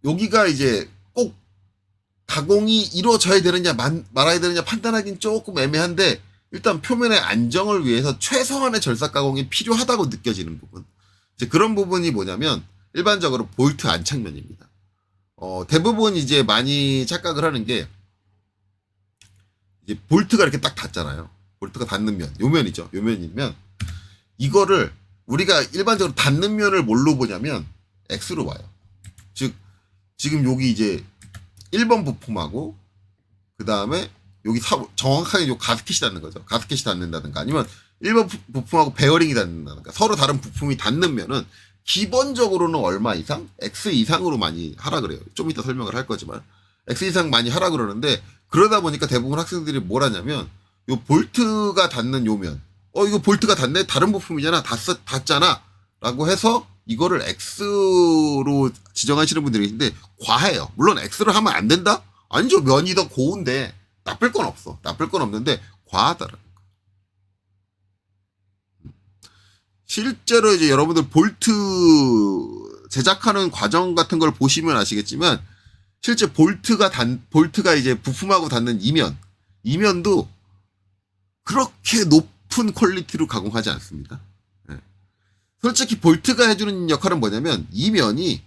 여기가 이제 꼭 가공이 이루어져야 되느냐 말아야 되느냐 판단하기는 조금 애매한데 일단 표면의 안정을 위해서 최소한의 절삭 가공이 필요하다고 느껴지는 부분. 이제 그런 부분이 뭐냐면 일반적으로 볼트 안착면입니다. 대부분 이제 많이 착각을 하는 게 이제 볼트가 이렇게 딱 닿잖아요. 볼트가 닿는 면, 요 면이죠. 요 면이면 이거를 우리가 일반적으로 닿는 면을 뭘로 보냐면 X로 봐요. 즉 지금 여기 이제 1번 부품하고 그 다음에 여기 정확하게 요 가스켓이 닿는 거죠. 가스켓이 닿는다든가 아니면 1번 부품하고 베어링이 닿는다든가 서로 다른 부품이 닿는 면은 기본적으로는 얼마 이상? X 이상으로 많이 하라 그래요. 좀 이따 설명을 할 거지만 X 이상 많이 하라 그러는데 그러다 보니까 대부분 학생들이 뭘 하냐면 요 볼트가 닿는 요 면 이거 볼트가 닿네? 다른 부품이잖아. 닿잖아. 라고 해서 이거를 X로 지정하시는 분들이 있는데 과해요. 물론 X로 하면 안 된다? 아니죠. 면이 더 고운데 나쁠 건 없어. 나쁠 건 없는데 과하다라는 거. 실제로 이제 여러분들 볼트 제작하는 과정 같은 걸 보시면 아시겠지만 실제 볼트가 이제 부품하고 닿는 이면도 그렇게 높은 퀄리티로 가공하지 않습니다. 네. 솔직히 볼트가 해주는 역할은 뭐냐면 이 면이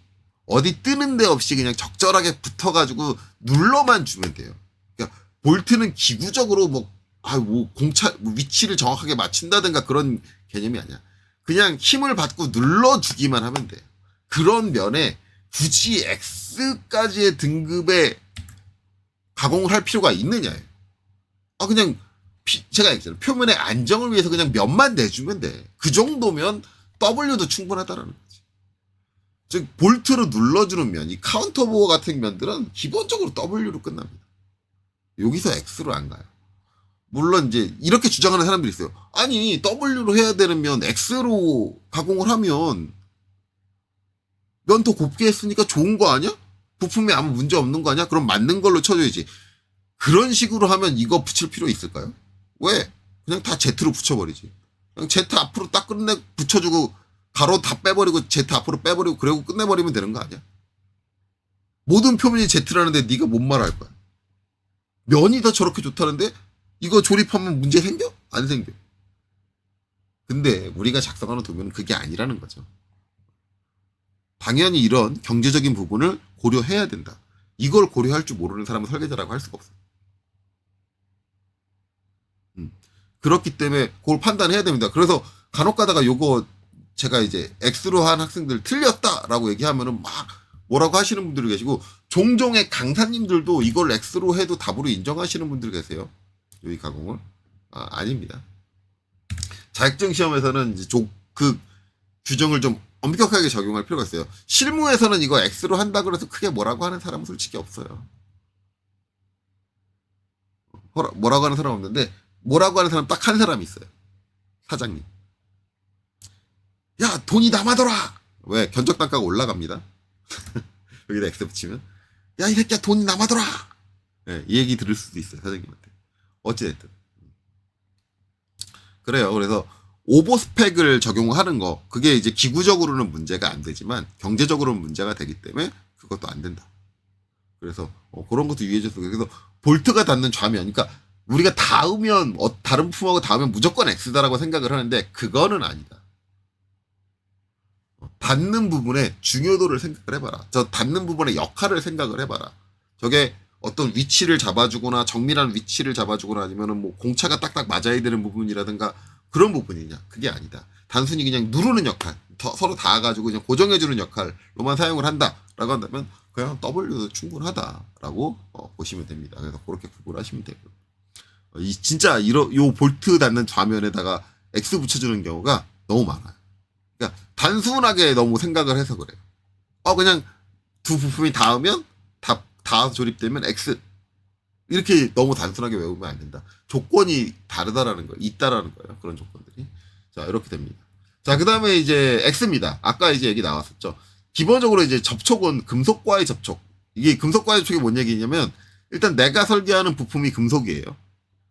어디 뜨는 데 없이 그냥 적절하게 붙어가지고 눌러만 주면 돼요. 그러니까 볼트는 기구적으로 위치를 정확하게 맞춘다든가 그런 개념이 아니야. 그냥 힘을 받고 눌러주기만 하면 돼요. 그런 면에 굳이 X까지의 등급의 가공을 할 필요가 있느냐예요. 그냥 제가 얘기했잖아요. 표면의 안정을 위해서 그냥 면만 내주면 돼. 그 정도면 W도 충분하다라는 거지. 즉 볼트로 눌러주는 면, 이 카운터보어 같은 면들은 기본적으로 W로 끝납니다. 여기서 X로 안 가요. 물론 이제 이렇게 주장하는 사람들이 있어요. 아니 W로 해야 되는 면 X로 가공을 하면 면 더 곱게 했으니까 좋은 거 아니야? 부품에 아무 문제 없는 거 아니야? 그럼 맞는 걸로 쳐줘야지. 그런 식으로 하면 이거 붙일 필요 있을까요? 왜? 그냥 다 Z로 붙여버리지. 그냥 Z 앞으로 딱 끝내 붙여주고 가로 다 빼버리고 Z 앞으로 빼버리고 그리고 끝내버리면 되는 거 아니야? 모든 표면이 Z라는데 네가 뭔 말 할 거야? 면이 더 저렇게 좋다는데 이거 조립하면 문제 생겨? 안 생겨. 근데 우리가 작성하는 도면은 그게 아니라는 거죠. 당연히 이런 경제적인 부분을 고려해야 된다. 이걸 고려할 줄 모르는 사람은 설계자라고 할 수가 없어요. 그렇기 때문에 그걸 판단해야 됩니다. 그래서 간혹 가다가 요거 제가 이제 X로 한 학생들 틀렸다라고 얘기하면은 막 뭐라고 하시는 분들이 계시고 종종의 강사님들도 이걸 X로 해도 답으로 인정하시는 분들 계세요. 이 가공을. 아닙니다. 자격증 시험에서는 이제 그 규정을 좀 엄격하게 적용할 필요가 있어요. 실무에서는 이거 X로 한다 그래서 크게 뭐라고 하는 사람은 솔직히 없어요. 뭐라고 하는 사람 없는데 뭐라고 하는 사람 딱 한 사람이 있어요. 사장님. 야 돈이 남아돌아. 왜? 견적 단가가 올라갑니다. 여기다 X 붙이면 야 이 새끼야 돈이 남아돌아. 네, 이 얘기 들을 수도 있어요. 사장님한테. 어찌됐든. 그래요. 그래서 오버 스펙을 적용하는 거 그게 이제 기구적으로는 문제가 안 되지만 경제적으로는 문제가 되기 때문에 그것도 안 된다. 그래서 그런 것도 유의해줬어요. 그래서 볼트가 닿는 좌면 그러니까 우리가 닿으면 다른 부품하고 닿으면 무조건 X다라고 생각을 하는데 그거는 아니다. 닿는 부분의 중요도를 생각을 해봐라. 저 닿는 부분의 역할을 생각을 해봐라. 저게 어떤 위치를 잡아주거나 정밀한 위치를 잡아주거나 아니면은 뭐 공차가 딱딱 맞아야 되는 부분이라든가 그런 부분이냐? 그게 아니다. 단순히 그냥 누르는 역할, 서로 닿아가지고 그냥 고정해주는 역할로만 사용을 한다라고 한다면 그냥 W도 충분하다라고 보시면 됩니다. 그래서 그렇게 구분하시면 되고요. 진짜 요 볼트 닿는 좌면에다가 X 붙여주는 경우가 너무 많아요. 그러니까 단순하게 너무 생각을 해서 그래요. 그냥 두 부품이 닿으면 다 조립되면 X 이렇게 너무 단순하게 외우면 안 된다. 조건이 다르다라는 거예요. 있다라는 거예요. 그런 조건들이. 자 이렇게 됩니다. 자 그다음에 이제 X입니다. 아까 이제 얘기 나왔었죠. 기본적으로 이제 접촉은 금속과의 접촉. 이게 금속과의 접촉이 뭔 얘기냐면 일단 내가 설계하는 부품이 금속이에요.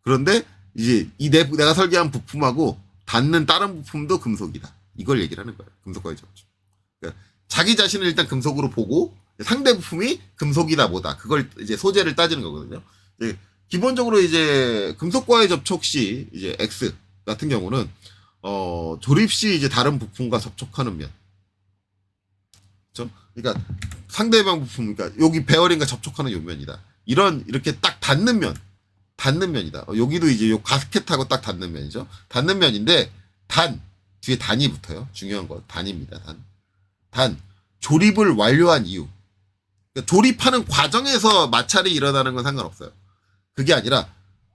그런데 이제 내가 설계한 부품하고 닿는 다른 부품도 금속이다. 이걸 얘기를 하는 거예요. 금속과의 접촉. 그러니까 자기 자신을 일단 금속으로 보고 상대 부품이 금속이다 뭐다. 그걸 이제 소재를 따지는 거거든요. 이제 기본적으로 이제 금속과의 접촉 시 이제 X 같은 경우는 조립 시 이제 다른 부품과 접촉하는 면. 그렇죠? 그러니까 상대방 부품 그러니까 여기 베어링과 접촉하는 요 면이다. 이렇게 딱 닿는 면이다. 여기도 이제 요 가스켓하고 딱 닿는 면이죠. 닿는 면인데 뒤에 단이 붙어요. 중요한 거 단입니다. 조립을 완료한 이유. 그러니까 조립하는 과정에서 마찰이 일어나는 건 상관없어요. 그게 아니라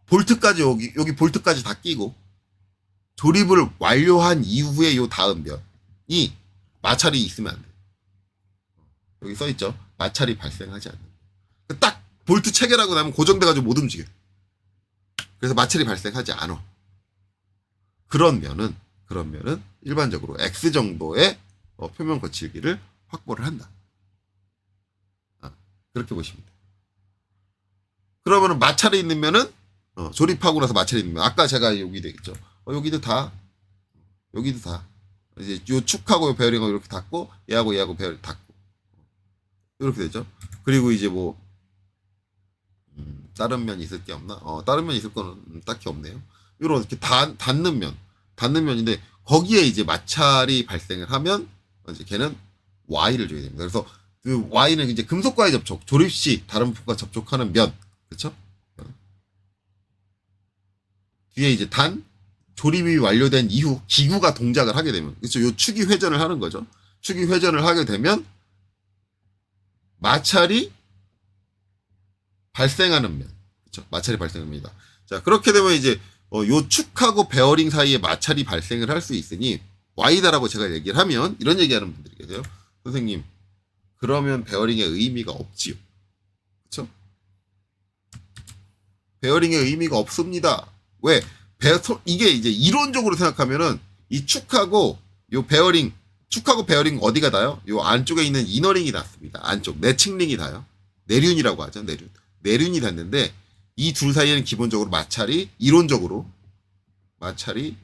볼트까지 여기 볼트까지 다 끼고 조립을 완료한 이후에 요 다음 면이 마찰이 있으면 안 돼. 여기 써 있죠. 마찰이 발생하지 않는. 딱 볼트 체결하고 나면 고정돼가지고 못 움직여. 그래서 마찰이 발생하지 않아. 그런 면은 일반적으로 X 정도의 표면 거칠기를 확보를 한다. 그렇게 보시면 돼요. 그러면은 마찰이 있는 면은 조립하고 나서 마찰이 있는 면 아까 제가 여기 되겠죠. 여기도 다 이제 요 축하고 요 베어링하고 이렇게 닿고 얘하고 베어링 닿고 이렇게 되죠. 그리고 이제 뭐 다른 면이 있을 게 없나? 다른 면 있을 거는 딱히 없네요. 이렇게 닿는 면인데 거기에 이제 마찰이 발생을 하면 이제 걔는 Y를 줘야 됩니다. 그래서 그 Y는 이제 금속과의 접촉, 조립 시 다른 부품과 접촉하는 면, 그렇죠? 뒤에 이제 조립이 완료된 이후 기구가 동작을 하게 되면, 그렇죠? 요 축이 회전을 하는 거죠. 축이 회전을 하게 되면 마찰이 발생하는 면, 그렇죠? 마찰이 발생합니다. 자 그렇게 되면 이제 요 축하고 베어링 사이에 마찰이 발생을 할 수 있으니 Y다라고 제가 얘기를 하면 이런 얘기하는 분들이 계세요. 선생님. 그러면 베어링의 의미가 없지요. 그렇죠? 베어링의 의미가 없습니다. 왜? 이게 이제 이론적으로 생각하면은 이 축하고 요 베어링, 축하고 베어링 어디가 닿아요? 요 안쪽에 있는 이너링이 닿습니다. 안쪽 내측링이 닿아요. 내륜이라고 하죠. 내륜. 내륜이 닿는데 이 둘 사이에는 기본적으로 마찰이 이론적으로 마찰이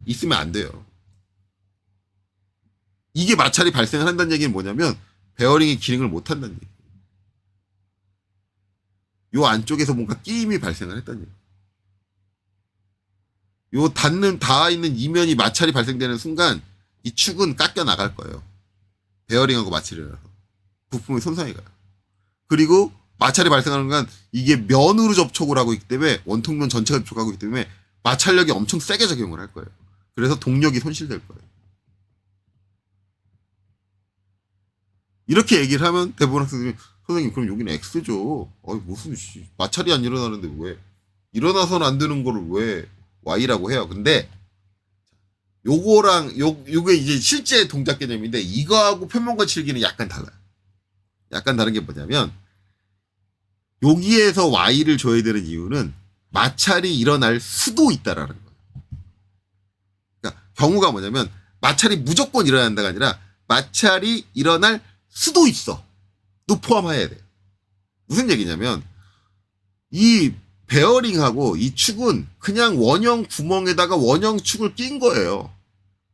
있으면 안 돼요. 이게 마찰이 발생을 한다는 얘기는 뭐냐면 베어링이 기능을 못 한다는 얘기예요. 요 안쪽에서 뭔가 끼임이 발생을 했다는 얘기예요. 요 닿아 있는 이면이 마찰이 발생되는 순간 이 축은 깎여 나갈 거예요. 베어링하고 마찰이 일어나서 부품이 손상이 가요. 그리고 마찰이 발생하는 건 이게 면으로 접촉을 하고 있기 때문에 원통면 전체가 접촉하고 있기 때문에 마찰력이 엄청 세게 작용을 할 거예요. 그래서 동력이 손실될 거예요. 이렇게 얘기를 하면 대부분 학생들이 선생님 그럼 여기는 X죠. 무슨 마찰이 안 일어나는데 왜 일어나서는 안 되는 거를 왜 Y라고 해요. 근데 요게 이제 실제 동작 개념인데 이거하고 편문과 칠기는 약간 달라요. 약간 다른 게 뭐냐면 여기에서 Y를 줘야 되는 이유는 마찰이 일어날 수도 있다라는 거예요. 그러니까 경우가 뭐냐면 마찰이 무조건 일어난다가 아니라 마찰이 일어날 수도 있어. 도 포함해야 돼. 무슨 얘기냐면 이 베어링하고 이 축은 그냥 원형 구멍에다가 원형 축을 낀 거예요.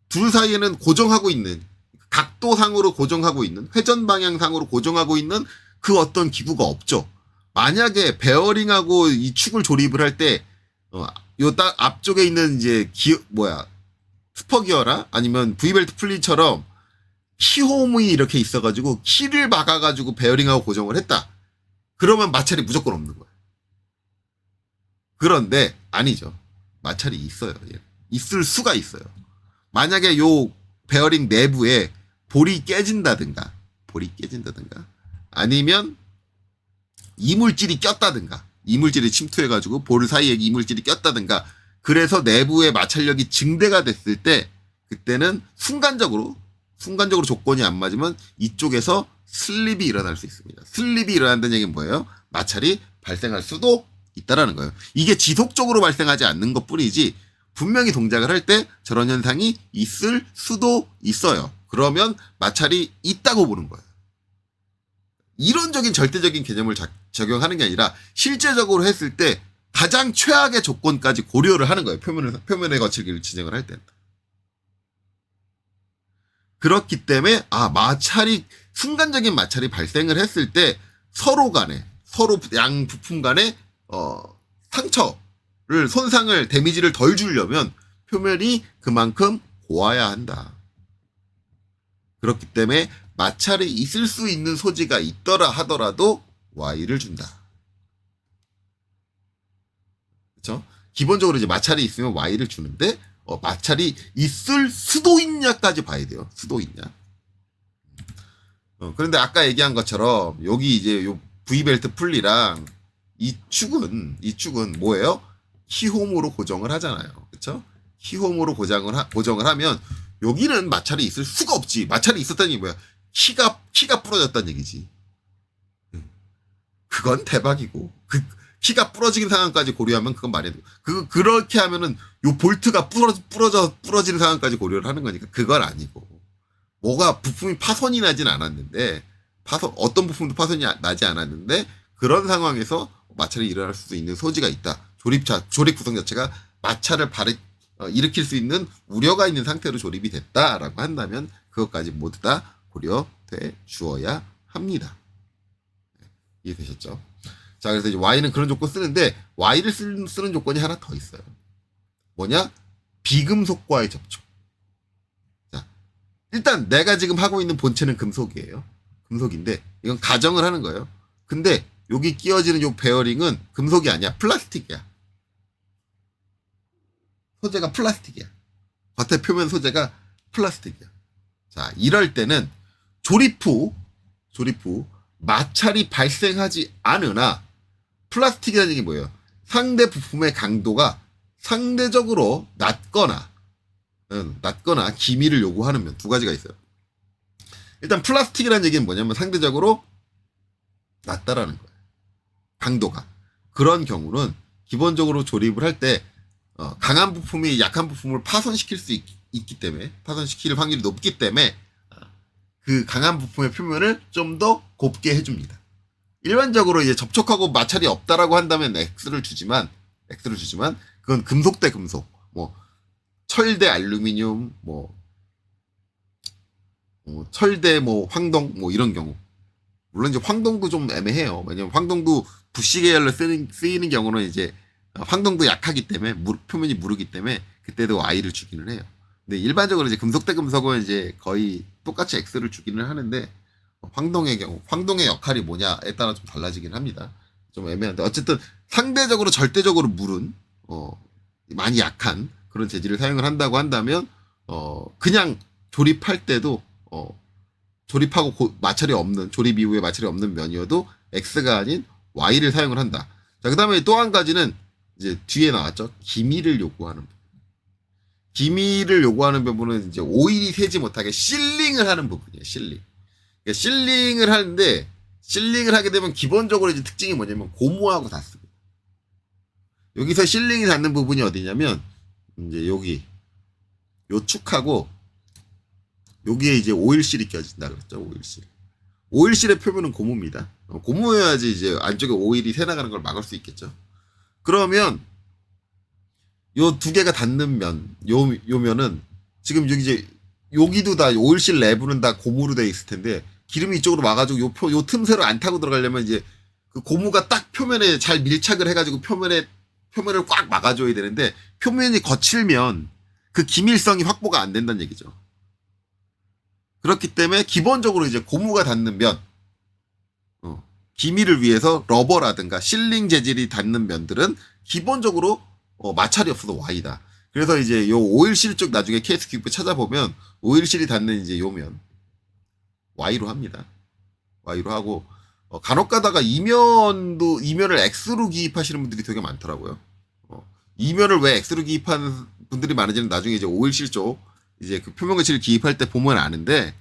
둘 사이에는 고정하고 있는 각도상으로 고정하고 있는 회전 방향상으로 고정하고 있는 그 어떤 기구가 없죠. 만약에 베어링하고 이 축을 조립을 할 때 요 딱 앞쪽에 있는 이제 스퍼기어나 아니면 V벨트 플리처럼 키홈이 이렇게 있어가지고 키를 박아가지고 베어링하고 고정을 했다. 그러면 마찰이 무조건 없는 거예요. 그런데 아니죠. 마찰이 있어요. 있을 수가 있어요. 만약에 요 베어링 내부에 볼이 깨진다든가 아니면 이물질이 꼈다든가 이물질이 침투해가지고 볼 사이에 이물질이 꼈다든가 그래서 내부의 마찰력이 증대가 됐을 때 그때는 순간적으로 조건이 안 맞으면 이쪽에서 슬립이 일어날 수 있습니다. 슬립이 일어난다는 얘기는 뭐예요? 마찰이 발생할 수도 있다라는 거예요. 이게 지속적으로 발생하지 않는 것 뿐이지 분명히 동작을 할 때 저런 현상이 있을 수도 있어요. 그러면 마찰이 있다고 보는 거예요. 이론적인 절대적인 개념을 적용하는 게 아니라 실제적으로 했을 때 가장 최악의 조건까지 고려를 하는 거예요. 표면의 거칠기를 진행을 할 때는. 그렇기 때문에 순간적인 마찰이 발생을 했을 때 서로 양 부품 간에 손상을 데미지를 덜 주려면 표면이 그만큼 고와야 한다. 그렇기 때문에 마찰이 있을 수 있는 소지가 있더라 하더라도 Y를 준다. 그렇죠? 기본적으로 이제 마찰이 있으면 Y를 주는데 마찰이 있을 수도 있냐까지 봐야 돼요. 수도 있냐. 그런데 아까 얘기한 것처럼 여기 이제 요 V벨트 풀리랑 이 축은 뭐예요? 키홈으로 고정을 하잖아요. 그렇죠? 키홈으로 고정을 하면 여기는 마찰이 있을 수가 없지. 마찰이 있었다는 게 뭐야? 키가 부러졌다는 얘기지. 그건 대박이고 키가 부러지는 상황까지 고려하면 그건 말이 안 돼. 그렇게 하면은 요 볼트가 부러지는 상황까지 고려를 하는 거니까 그건 아니고 부품이 파손이 나진 않았는데 어떤 부품도 파손이 나지 않았는데 그런 상황에서 마찰이 일어날 수도 있는 소지가 있다. 조립 구성 자체가 마찰을 일으킬 수 있는 우려가 있는 상태로 조립이 됐다라고 한다면 그것까지 모두 다 고려돼 주어야 합니다. 이해되셨죠? 자, 그래서 이제 Y는 그런 조건 쓰는데 Y를 쓰는 조건이 하나 더 있어요. 뭐냐? 비금속과의 접촉. 자, 일단 내가 지금 하고 있는 본체는 금속이에요. 금속인데 이건 가정을 하는 거예요. 근데 여기 끼워지는 요 베어링은 금속이 아니야. 플라스틱이야. 소재가 플라스틱이야. 겉에 표면 소재가 플라스틱이야. 자, 이럴 때는 조립 후 마찰이 발생하지 않으나 플라스틱이라는 얘기 뭐예요? 상대 부품의 강도가 상대적으로 낮거나 기미를 요구하는 면 두 가지가 있어요. 일단 플라스틱이라는 얘기는 뭐냐면 상대적으로 낮다라는 거예요. 강도가. 그런 경우는 기본적으로 조립을 할 때 강한 부품이 약한 부품을 파손시킬 수 있기 때문에 파손시킬 확률이 높기 때문에 그 강한 부품의 표면을 좀 더 곱게 해줍니다. 일반적으로 이제 접촉하고 마찰이 없다라고 한다면 X를 주지만 그건 금속 대 금속, 뭐 철 대 알루미늄, 철 대 황동 이런 경우. 물론 이제 황동도 좀 애매해요. 왜냐면 황동도 부시 계열로 쓰이는 경우는 이제 황동도 약하기 때문에 표면이 무르기 때문에 그때도 Y를 주기는 해요. 근데 일반적으로 이제 금속 대 금속은 이제 거의 똑같이 X를 주기는 하는데 황동의 경우 황동의 역할이 뭐냐에 따라 좀 달라지긴 합니다. 좀 애매한데 어쨌든 상대적으로 절대적으로 물은 많이 약한 그런 재질을 사용을 한다고 한다면 그냥 조립할 때도 조립하고 마찰이 없는 조립 이후에 마찰이 없는 면이어도 X가 아닌 Y를 사용을 한다. 자, 그다음에 또 한 가지는 이제 뒤에 나왔죠. 기미를 요구하는 부분. 기미를 요구하는 부분은 이제 오일이 새지 못하게 실링을 하는 부분이에요. 실링. 그러니까 실링을 하는데 실링을 하게 되면 기본적으로 이제 특징이 뭐냐면 고무하고 닿습니다. 여기서 실링이 닿는 부분이 어디냐면 이제 여기 요 축하고 여기에 이제 오일실이 껴진다 그랬죠. 오일실. 오일실의 표면은 고무입니다. 고무여야지 이제 안쪽에 오일이 새나가는 걸 막을 수 있겠죠. 그러면 요 두 개가 닿는 면, 요 면은 지금 여기 이제 여기도 다 오일실 내부는 다 고무로 돼 있을 텐데 기름이 이쪽으로 와가지고 요 틈새로 안 타고 들어가려면 이제 그 고무가 딱 표면에 잘 밀착을 해가지고 표면을 꽉 막아줘야 되는데 표면이 거칠면 그 기밀성이 확보가 안 된다는 얘기죠. 그렇기 때문에 기본적으로 이제 고무가 닿는 면, 기밀을 위해서 러버라든가 실링 재질이 닿는 면들은 기본적으로 마찰이 없어서 Y다. 그래서 이제 요 오일실 쪽 나중에 케이스 큐브 찾아보면 오일실이 닿는 이제 요 면 Y로 합니다. Y로 하고 간혹 가다가 이면을 X로 기입하시는 분들이 되게 많더라고요. 이면을 왜 X로 기입하는 분들이 많은지는 나중에 이제 오일실 쪽 이제 그 표면 거치를 기입할 때 보면 아는데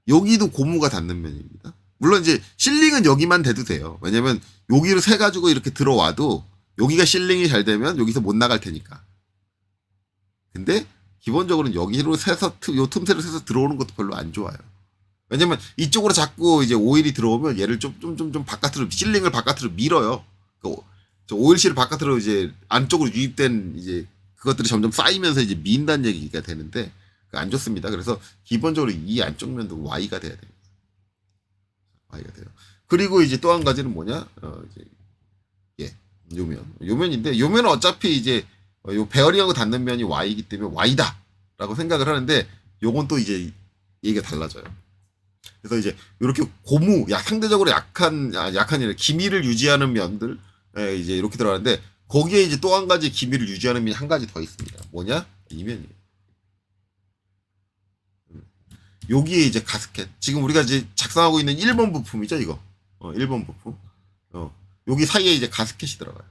여기도 고무가 닿는 면입니다. 물론 이제 실링은 여기만 돼도 돼요. 왜냐면 여기로 새 가지고 이렇게 들어와도 여기가 실링이 잘 되면 여기서 못 나갈 테니까. 근데 기본적으로는 여기로 새서 요 틈새로 새서 들어오는 것도 별로 안 좋아요. 왜냐면 이쪽으로 자꾸 이제 오일이 들어오면 얘를 좀 바깥으로 실링을 바깥으로 밀어요. 저 오일실을 바깥으로 이제 안쪽으로 유입된 이제 그것들이 점점 쌓이면서 이제 민다는 얘기가 되는데 안 좋습니다. 그래서 기본적으로 이 안쪽 면도 Y가 돼야 됩니다. Y가 돼요. 그리고 이제 또 한 가지는 뭐냐? 이제 요면인데 요면은 어차피 이제 요 베어링하고 닿는 면이 Y이기 때문에 Y다라고 생각을 하는데 요건 또 이제 얘기가 달라져요. 그래서 이제 이렇게 고무, 상대적으로 약한 기미를 유지하는 면들 이제 이렇게 들어가는데 거기에 이제 또 한 가지 기미를 유지하는 면이 한 가지 더 있습니다. 뭐냐? 이 면이에요. 여기에 이제 가스켓. 지금 우리가 이제 작성하고 있는 1번 부품이죠, 이거. 1번 부품. 여기 사이에 이제 가스켓이 들어가요.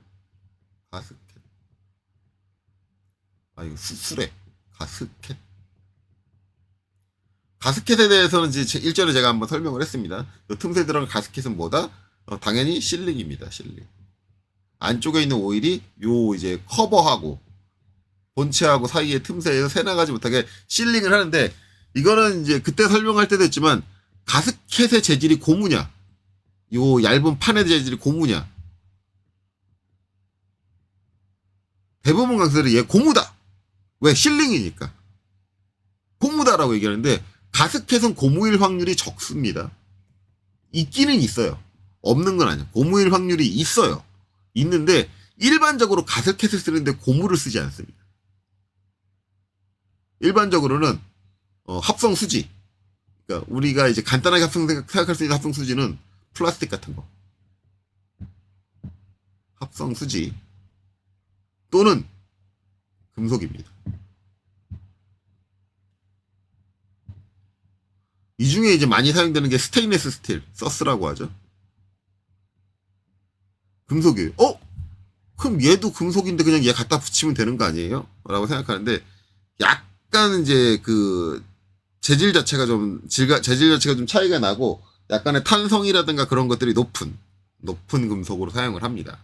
가스켓. 이거 수래. 가스켓. 가스켓에 대해서는 이제 일전에 제가 한번 설명을 했습니다. 이 틈새 들어간 가스켓은 뭐다? 당연히 실링입니다, 실링. 안쪽에 있는 오일이 요 이제 커버하고 본체하고 사이에 틈새에서 새나가지 못하게 실링을 하는데 이거는 이제 그때 설명할 때도 했지만 가스켓의 재질이 고무냐 요 얇은 판의 재질이 고무냐 대부분 강사들이 얘 고무다 왜 실링이니까 고무다라고 얘기하는데 가스켓은 고무일 확률이 적습니다. 있기는 있어요. 없는 건 아니에요. 고무일 확률이 있어요. 있는데 일반적으로 가스켓을 쓰는데 고무를 쓰지 않습니다. 일반적으로는 합성 수지. 그러니까 우리가 이제 간단하게 생각할 수 있는 합성 수지는 플라스틱 같은 거. 합성 수지 또는 금속입니다. 이 중에 이제 많이 사용되는 게 스테인리스 스틸, 서스라고 하죠. 금속이에요. 그럼 얘도 금속인데 그냥 얘 갖다 붙이면 되는 거 아니에요? 라고 생각하는데 약간 이제 그 재질 자체가 좀 차이가 나고 약간의 탄성이라든가 그런 것들이 높은 금속으로 사용을 합니다.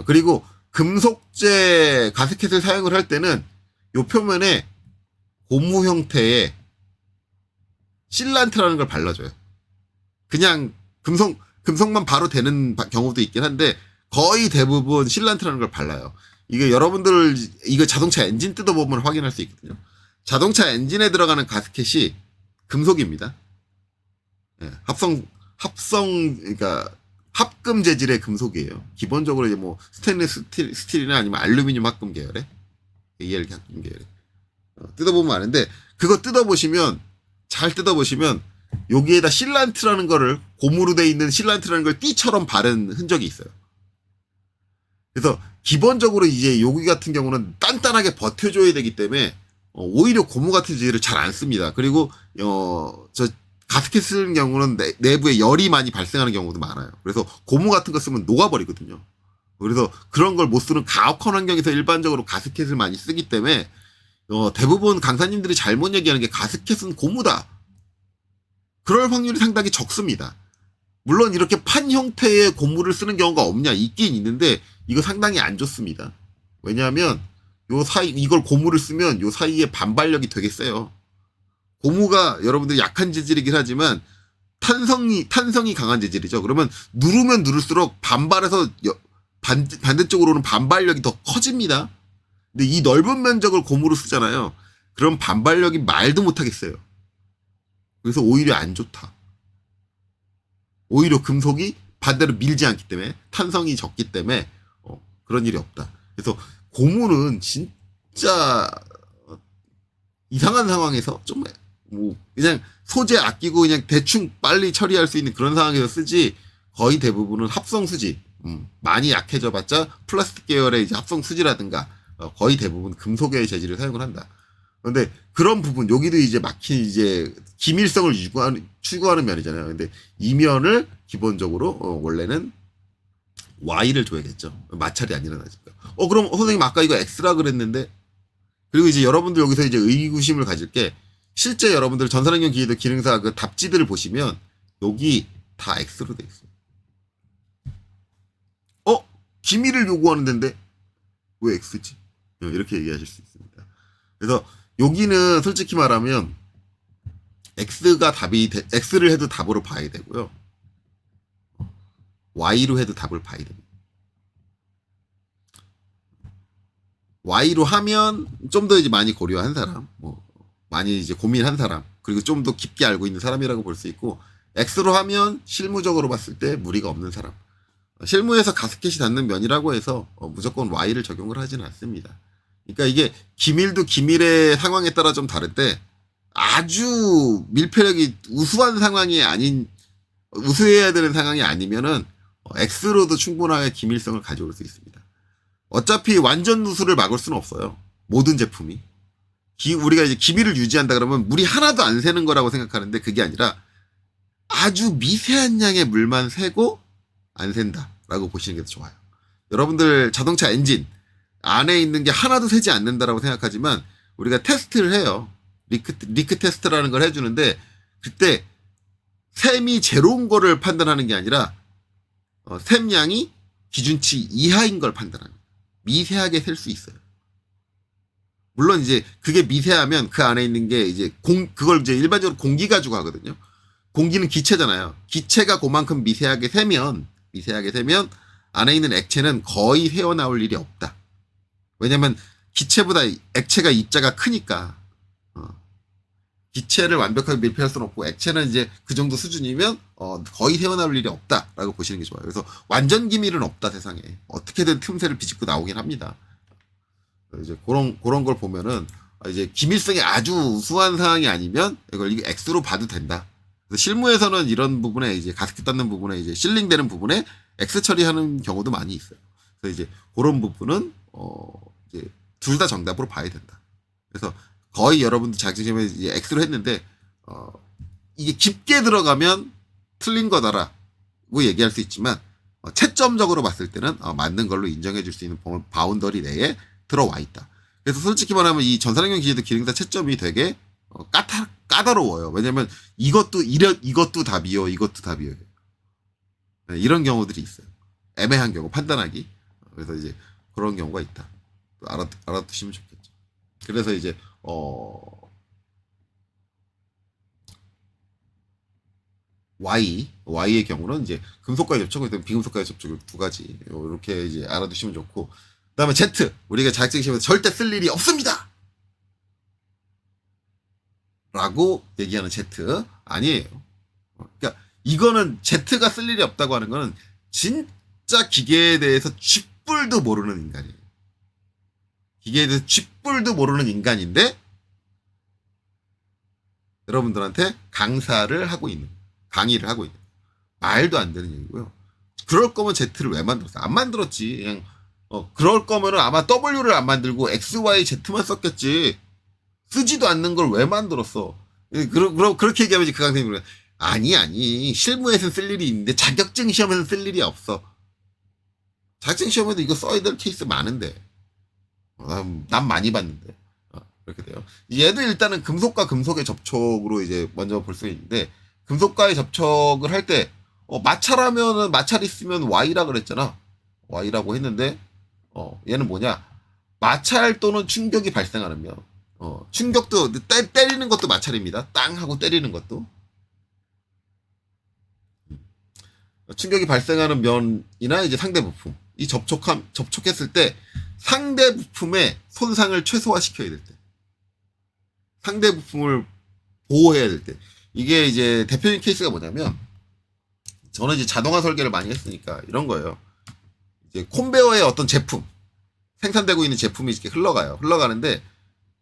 그리고 금속재 가스켓을 사용을 할 때는 요 표면에 고무 형태의 실란트라는 걸 발라줘요. 그냥 금속만 바로 되는 경우도 있긴 한데 거의 대부분 실란트라는 걸 발라요. 이게 여러분들 이거 자동차 엔진 뜯어보면 확인할 수 있거든요. 자동차 엔진에 들어가는 가스켓이 금속입니다. 예, 그러니까 합금 재질의 금속이에요. 기본적으로 이제 뭐 스테인리스 스틸이나 아니면 알루미늄 합금 계열의 AL 합금 계열의 뜯어보면 아는데 그거 뜯어보시면 잘 뜯어보시면 여기에다 실란트라는 거를 고무로 돼 있는 실란트라는 걸 띠처럼 바른 흔적이 있어요. 그래서 기본적으로 이제 여기 같은 경우는 단단하게 버텨줘야 되기 때문에 오히려 고무 같은 재질을 잘 안 씁니다. 그리고 저 가스켓 쓰는 경우는 내부에 열이 많이 발생하는 경우도 많아요. 그래서 고무 같은 거 쓰면 녹아버리거든요. 그래서 그런 걸 못 쓰는 가혹한 환경에서 일반적으로 가스켓을 많이 쓰기 때문에 대부분 강사님들이 잘못 얘기하는 게 가스켓은 고무다. 그럴 확률이 상당히 적습니다. 물론 이렇게 판 형태의 고무를 쓰는 경우가 없냐 있긴 있는데 이거 상당히 안 좋습니다. 왜냐하면 요 사이 이걸 고무를 쓰면 요 사이에 반발력이 되게 세요. 고무가 여러분들 약한 재질이긴 하지만 탄성이 강한 재질이죠. 그러면 누르면 누를수록 반발해서 반대쪽으로는 반발력이 더 커집니다. 근데 이 넓은 면적을 고무로 쓰잖아요. 그럼 반발력이 말도 못하겠어요. 그래서 오히려 안 좋다. 오히려 금속이 반대로 밀지 않기 때문에 탄성이 적기 때문에 그런 일이 없다. 그래서 고무는 진짜 이상한 상황에서 좀 뭐 그냥 소재 아끼고 그냥 대충 빨리 처리할 수 있는 그런 상황에서 쓰지 거의 대부분은 합성 수지 많이 약해져봤자 플라스틱 계열의 이제 합성 수지라든가 거의 대부분 금속의 재질을 사용을 한다. 그런데 그런 부분 여기도 이제 막힌 이제 기밀성을 추구하는 면이잖아요. 근데 이 면을 기본적으로 원래는 Y를 줘야겠죠. 마찰이 안 일어나니까. 그럼 선생님 아까 이거 X라 그랬는데 그리고 이제 여러분들 여기서 이제 의구심을 가질 게 실제 여러분들 전산환경 기계도 기능사 그 답지들을 보시면 여기 다 X로 돼 있어요. 기밀을 요구하는 데인데 왜 X지? 이렇게 얘기하실 수 있습니다. 그래서 여기는 솔직히 말하면 X를 해도 답으로 봐야 되고요. Y로 해도 답을 봐야 됩니다. Y로 하면 좀 더 이제 많이 고려한 사람, 많이 이제 고민한 사람, 그리고 좀 더 깊게 알고 있는 사람이라고 볼 수 있고, X로 하면 실무적으로 봤을 때 무리가 없는 사람. 실무에서 가스켓이 닿는 면이라고 해서 무조건 Y를 적용을 하지는 않습니다. 그러니까 이게 기밀도 기밀의 상황에 따라 좀 다른데 아주 밀폐력이 우수한 상황이 아닌 우수해야 되는 상황이 아니면은 X로도 충분하게 기밀성을 가져올 수 있습니다. 어차피 완전 누수를 막을 수는 없어요. 모든 제품이. 우리가 이제 기밀을 유지한다 그러면 물이 하나도 안 새는 거라고 생각하는데 그게 아니라 아주 미세한 양의 물만 새고 안 샌다라고 보시는 게 더 좋아요. 여러분들 자동차 엔진 안에 있는 게 하나도 새지 않는다라고 생각하지만 우리가 테스트를 해요. 리크 테스트라는 걸 해주는데 그때 샘이 제로인 거를 판단하는 게 아니라 샘양이 기준치 이하인 걸 판단합니다. 미세하게 셀 수 있어요. 물론 이제 그게 미세하면 그 안에 있는 게 이제 그걸 이제 일반적으로 공기 가지고 하거든요. 공기는 기체잖아요. 기체가 그만큼 미세하게 세면 안에 있는 액체는 거의 새어나올 일이 없다. 왜냐면 기체보다 액체가 입자가 크니까 기체를 완벽하게 밀폐할 수는 없고 액체는 이제 그 정도 수준이면 거의 새어나올 일이 없다라고 보시는 게 좋아요. 그래서 완전 기밀은 없다 세상에. 어떻게든 틈새를 비집고 나오긴 합니다. 이제 그런 걸 보면은 이제 기밀성이 아주 우수한 상황이 아니면 이걸 X로 봐도 된다. 그래서 실무에서는 이런 부분에 이제 가스켓 닿는 부분에 이제 실링되는 부분에 X 처리하는 경우도 많이 있어요. 그래서 이제 그런 부분은 이제 둘 다 정답으로 봐야 된다. 그래서 거의 여러분들 자격증에 이제 X로 했는데 이게 깊게 들어가면 틀린 거다라고 얘기할 수 있지만 채점적으로 봤을 때는 맞는 걸로 인정해 줄 수 있는 바운더리 내에 들어와 있다. 그래서 솔직히 말하면 이 전산환경 기계도 기능사 채점이 되게 까다로워요. 왜냐면 이것도 답이요. 이것도 답이요. 네, 이런 경우들이 있어요. 애매한 경우 판단하기. 그래서 이제 그런 경우가 있다. 알아두시면 좋겠죠. 그래서 이제 Y의 경우는 이제 금속과의 접촉, 비금속과의 접촉 두 가지 이렇게 이제 알아두시면 좋고, 그다음에 Z 우리가 자격증 시험에서 절대 쓸 일이 없습니다. 라고 얘기하는 Z 아니에요. 그러니까 이거는 Z가 쓸 일이 없다고 하는 거는 진짜 기계에 대해서 쥐뿔도 모르는 인간이에요. 기계에 대해서 쥐뿔도 모르는 인간인데 여러분들한테 강의를 하고 있는 말도 안 되는 얘기고요. 그럴 거면 Z를 왜 만들었어? 안 만들었지. 그냥 그럴 거면은 아마 W를 안 만들고 X, Y, Z만 썼겠지. 쓰지도 않는 걸 왜 만들었어? 그렇게 얘기하면 그 강사님이 그래. 아니. 실무에서는 쓸 일이 있는데 자격증 시험에서는 쓸 일이 없어. 자격증 시험에도 이거 써야 될 케이스 많은데. 난 많이 봤는데. 그렇게 돼요. 얘도 일단은 금속과 금속의 접촉으로 이제 먼저 볼 수 있는데, 금속과의 접촉을 할 때, 마찰하면은, 마찰 있으면 Y라 그랬잖아. Y라고 했는데, 얘는 뭐냐. 마찰 또는 충격이 발생하면, 충격도, 때리는 것도 마찰입니다. 땅 하고 때리는 것도. 충격이 발생하는 면이나 이제 상대 부품. 이 접촉했을 때 상대 부품의 손상을 최소화시켜야 될 때. 상대 부품을 보호해야 될 때. 이게 이제 대표적인 케이스가 뭐냐면, 저는 이제 자동화 설계를 많이 했으니까 이런 거예요. 이제 콘베어의 어떤 제품, 생산되고 있는 제품이 이렇게 흘러가는데,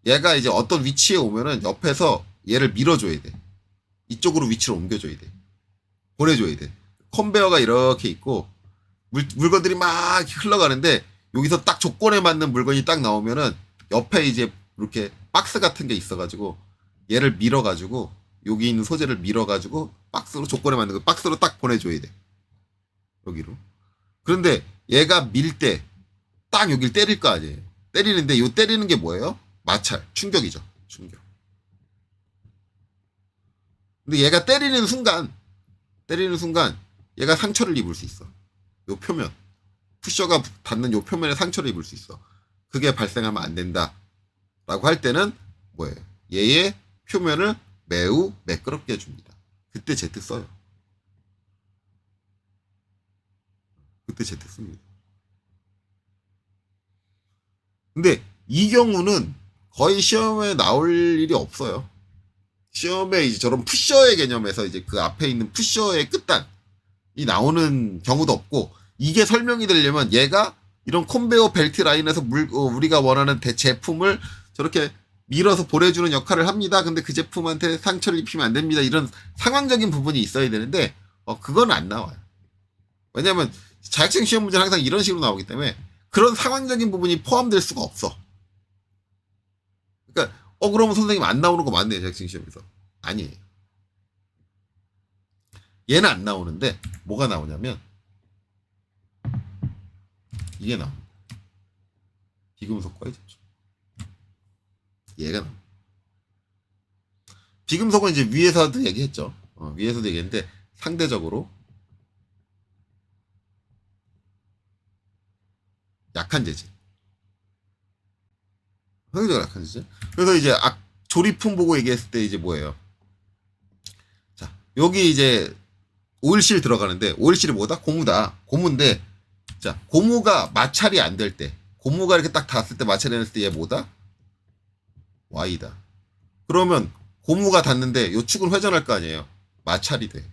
얘가 이제 어떤 위치에 오면은 옆에서 얘를 밀어줘야 돼. 이쪽으로 위치를 옮겨줘야 돼. 보내줘야 돼. 컨베어가 이렇게 있고, 물건들이 막 흘러가는데, 여기서 딱 조건에 맞는 물건이 딱 나오면은, 옆에 이제 이렇게 박스 같은 게 있어가지고, 얘를 밀어가지고, 여기 있는 소재를 밀어가지고, 박스로 조건에 맞는 거, 박스로 딱 보내줘야 돼. 여기로. 그런데 얘가 밀 때, 딱 여길 때릴 거 아니에요. 때리는데, 요 때리는 게 뭐예요? 마찰, 충격이죠. 충격. 근데 얘가 때리는 순간 얘가 상처를 입을 수 있어. 요 표면. 푸셔가 닿는 요 표면에 상처를 입을 수 있어. 그게 발생하면 안 된다. 라고 할 때는 뭐예요? 얘의 표면을 매우 매끄럽게 해줍니다. 그때 Z 써요. 그때 Z 씁니다. 근데 이 경우는 거의 시험에 나올 일이 없어요. 시험에 이제 저런 푸셔의 개념에서 이제 그 앞에 있는 푸셔의 끝단이 나오는 경우도 없고, 이게 설명이 되려면 얘가 이런 컨베어 벨트 라인에서 우리가 원하는 제품을 저렇게 밀어서 보내주는 역할을 합니다. 근데 그 제품한테 상처를 입히면 안 됩니다. 이런 상황적인 부분이 있어야 되는데, 그건 안 나와요. 왜냐면 자격증 시험 문제는 항상 이런 식으로 나오기 때문에 그런 상황적인 부분이 포함될 수가 없어. 그러니까 그러면 선생님 안 나오는 거 맞네요. 자격증 시험에서. 아니에요. 얘는 안 나오는데 뭐가 나오냐면 이게 나옵니다. 비금속과의 접촉. 얘가 나옵니다. 비금속은 이제 위에서도 얘기했죠. 위에서도 얘기했는데 상대적으로 약한 재질. 상대적으로 약한 재질. 그래서 이제 조립품 보고 얘기했을 때 이제 뭐예요? 자, 여기 이제 오일실 들어가는데, 오일실이 뭐다? 고무다. 고무인데, 자, 고무가 마찰이 안 될 때, 고무가 이렇게 딱 닿았을 때 마찰이 안 됐을 때 얘 뭐다? Y다. 그러면 고무가 닿는데 요 축은 회전할 거 아니에요? 마찰이 돼.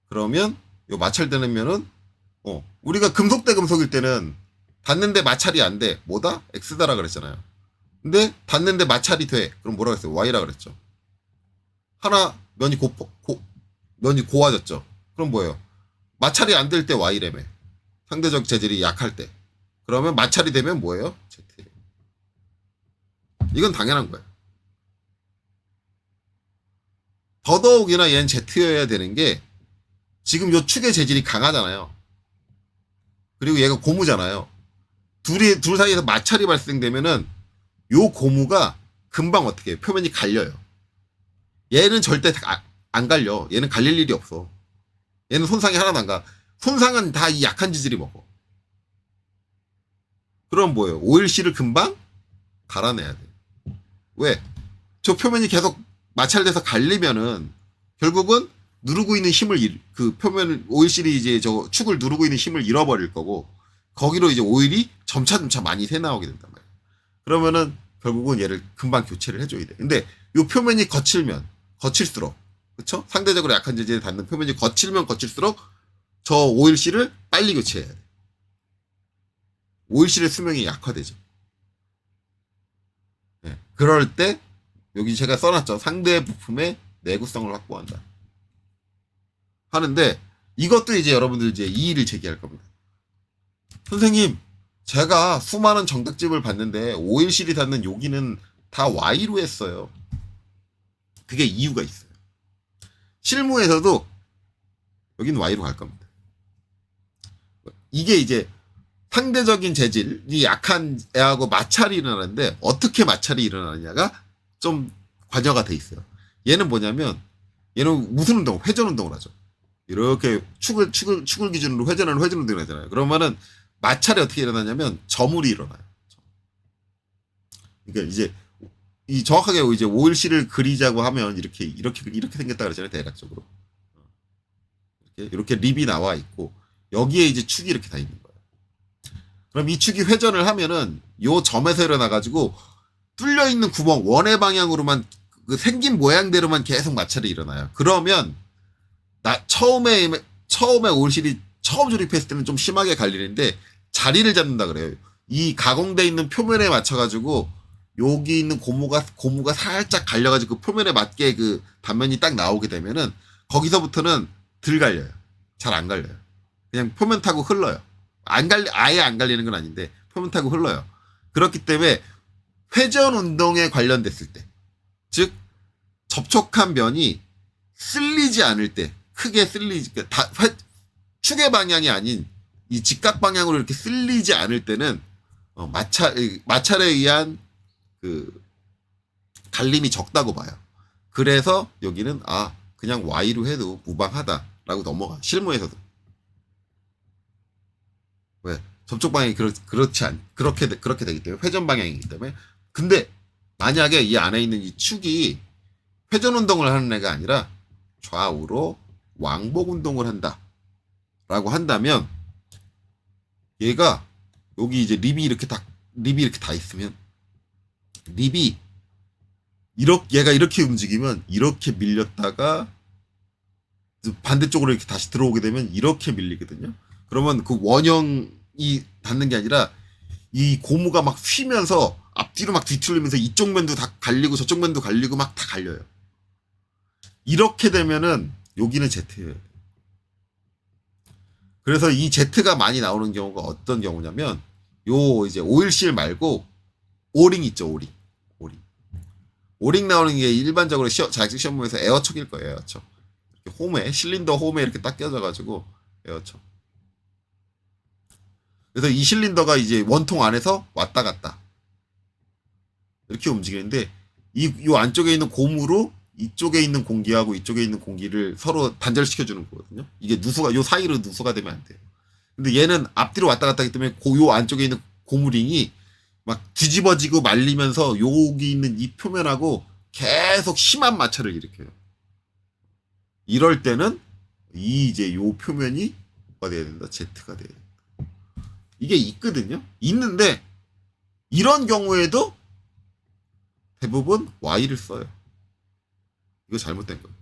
그러면 요 마찰되는 면은 우리가 금속 대 금속일 때는 닿는데 마찰이 안 돼. 뭐다? X다라 그랬잖아요. 근데 닿는데 마찰이 돼. 그럼 뭐라 그랬어요? Y라 그랬죠. 하나 면이 고와졌죠. 그럼 뭐예요? 마찰이 안 될 때 Y래매. 상대적 재질이 약할 때. 그러면 마찰이 되면 뭐예요? Z. 이건 당연한 거예요. 더더욱이나 얘는 Z여야 되는 게, 지금 요 축의 재질이 강하잖아요. 그리고 얘가 고무잖아요. 둘 사이에서 마찰이 발생되면은 요 고무가 금방 어떻게 해요? 표면이 갈려요. 얘는 절대 안 갈려. 얘는 갈릴 일이 없어. 얘는 손상이 하나도 안 가. 손상은 다 이 약한 지질이 먹어. 그럼 뭐예요? OLC를 금방 갈아내야 돼. 왜? 저 표면이 계속 마찰돼서 갈리면은 결국은 누르고 있는 힘을 그 표면 OLC이 이제 저 축을 누르고 있는 힘을 잃어버릴 거고 거기로 이제 오일이 점차 많이 새 나오게 된단 말이야. 그러면은 결국은 얘를 금방 교체를 해줘야 돼. 근데 이 표면이 거칠수록 그쵸? 상대적으로 약한 재질에 닿는 표면이 거칠수록 저 OLC를 빨리 교체해야 돼. OLC의 수명이 약화되죠. 네. 그럴 때 여기 제가 써놨죠. 상대 부품의 내구성을 확보한다. 하는데 이것도 이제 여러분들 이제 이의를 제기할 겁니다. 선생님, 제가 수많은 정답집을 봤는데 OLC를 닿는 여기는 다 Y로 했어요. 그게 이유가 있어요. 실무에서도 여기는 Y로 갈 겁니다. 이게 이제 상대적인 재질이 약한 애하고 마찰이 일어나는데 어떻게 마찰이 일어나느냐가 좀 관여가 돼 있어요. 얘는 뭐냐면 얘는 무슨 운동? 회전 운동을 하죠. 이렇게 축을 기준으로 회전 운동을 하잖아요. 그러면은 마찰이 어떻게 일어나냐면 저물이 일어나요. 그러니까 이제 이 정확하게 이제 OLC를 그리자고 하면 이렇게 생겼다 그러잖아요. 대략적으로 이렇게 립이 나와 있고 여기에 이제 축이 이렇게 다 있는 거예요. 그럼 이 축이 회전을 하면은 요 점에서 일어나가지고 뚫려 있는 구멍 원의 방향으로만 그 생긴 모양대로만 계속 마찰이 일어나요. 그러면 처음에 OLC이 처음 조립했을 때는 좀 심하게 갈리는데 자리를 잡는다 그래요. 이 가공돼 있는 표면에 맞춰가지고 여기 있는 고무가 살짝 갈려가지고 그 표면에 맞게 그 단면이 딱 나오게 되면은 거기서부터는 덜 갈려요. 잘 안 갈려요. 그냥 표면 타고 흘러요. 아예 안 갈리는 건 아닌데 표면 타고 흘러요. 그렇기 때문에 회전 운동에 관련됐을 때, 즉 접촉한 면이 쓸리지 않을 때, 크게 쓸리지 축의 방향이 아닌 이 직각 방향으로 이렇게 쓸리지 않을 때는 마찰에 의한 그 갈림이 적다고 봐요. 그래서 여기는 그냥 Y로 해도 무방하다라고 넘어가. 실무에서도. 왜? 접촉 방향이 그렇게 되기 때문에 회전 방향이기 때문에. 근데 만약에 이 안에 있는 이 축이 회전 운동을 하는 애가 아니라 좌우로 왕복 운동을 한다라고 한다면 얘가 여기 이제 립이 이렇게 다 있으면 얘가 이렇게 움직이면 이렇게 밀렸다가 반대쪽으로 이렇게 다시 들어오게 되면 이렇게 밀리거든요. 그러면 그 원형이 닿는 게 아니라 이 고무가 막 휘면서 앞뒤로 막 뒤틀리면서 이쪽 면도 다 갈리고 저쪽 면도 갈리고 막 다 갈려요. 이렇게 되면은 여기는 Z예요. 그래서 이 Z가 많이 나오는 경우가 어떤 경우냐면 요 이제 오일실 말고 오링 있죠. 오링 나오는 게 일반적으로 자격증 시험에서 에어촉일 거예요. 에어촉. 실린더 홈에 이렇게 딱 껴져가지고 에어촉. 그래서 이 실린더가 이제 원통 안에서 왔다 갔다 이렇게 움직이는데 요 안쪽에 있는 고무로 이쪽에 있는 공기하고 이쪽에 있는 공기를 서로 단절시켜주는 거거든요. 이게 요 사이로 누수가 되면 안 돼요. 근데 얘는 앞뒤로 왔다 갔다 하기 때문에 요 안쪽에 있는 고무링이 막 뒤집어지고 말리면서 여기 있는 이 표면하고 계속 심한 마찰을 일으켜요. 이럴 때는 이제 요 표면이 뭐가 돼야 된다? Z가 돼야 된다. 이게 있거든요. 있는데 이런 경우에도 대부분 Y를 써요. 이거 잘못된 거예요.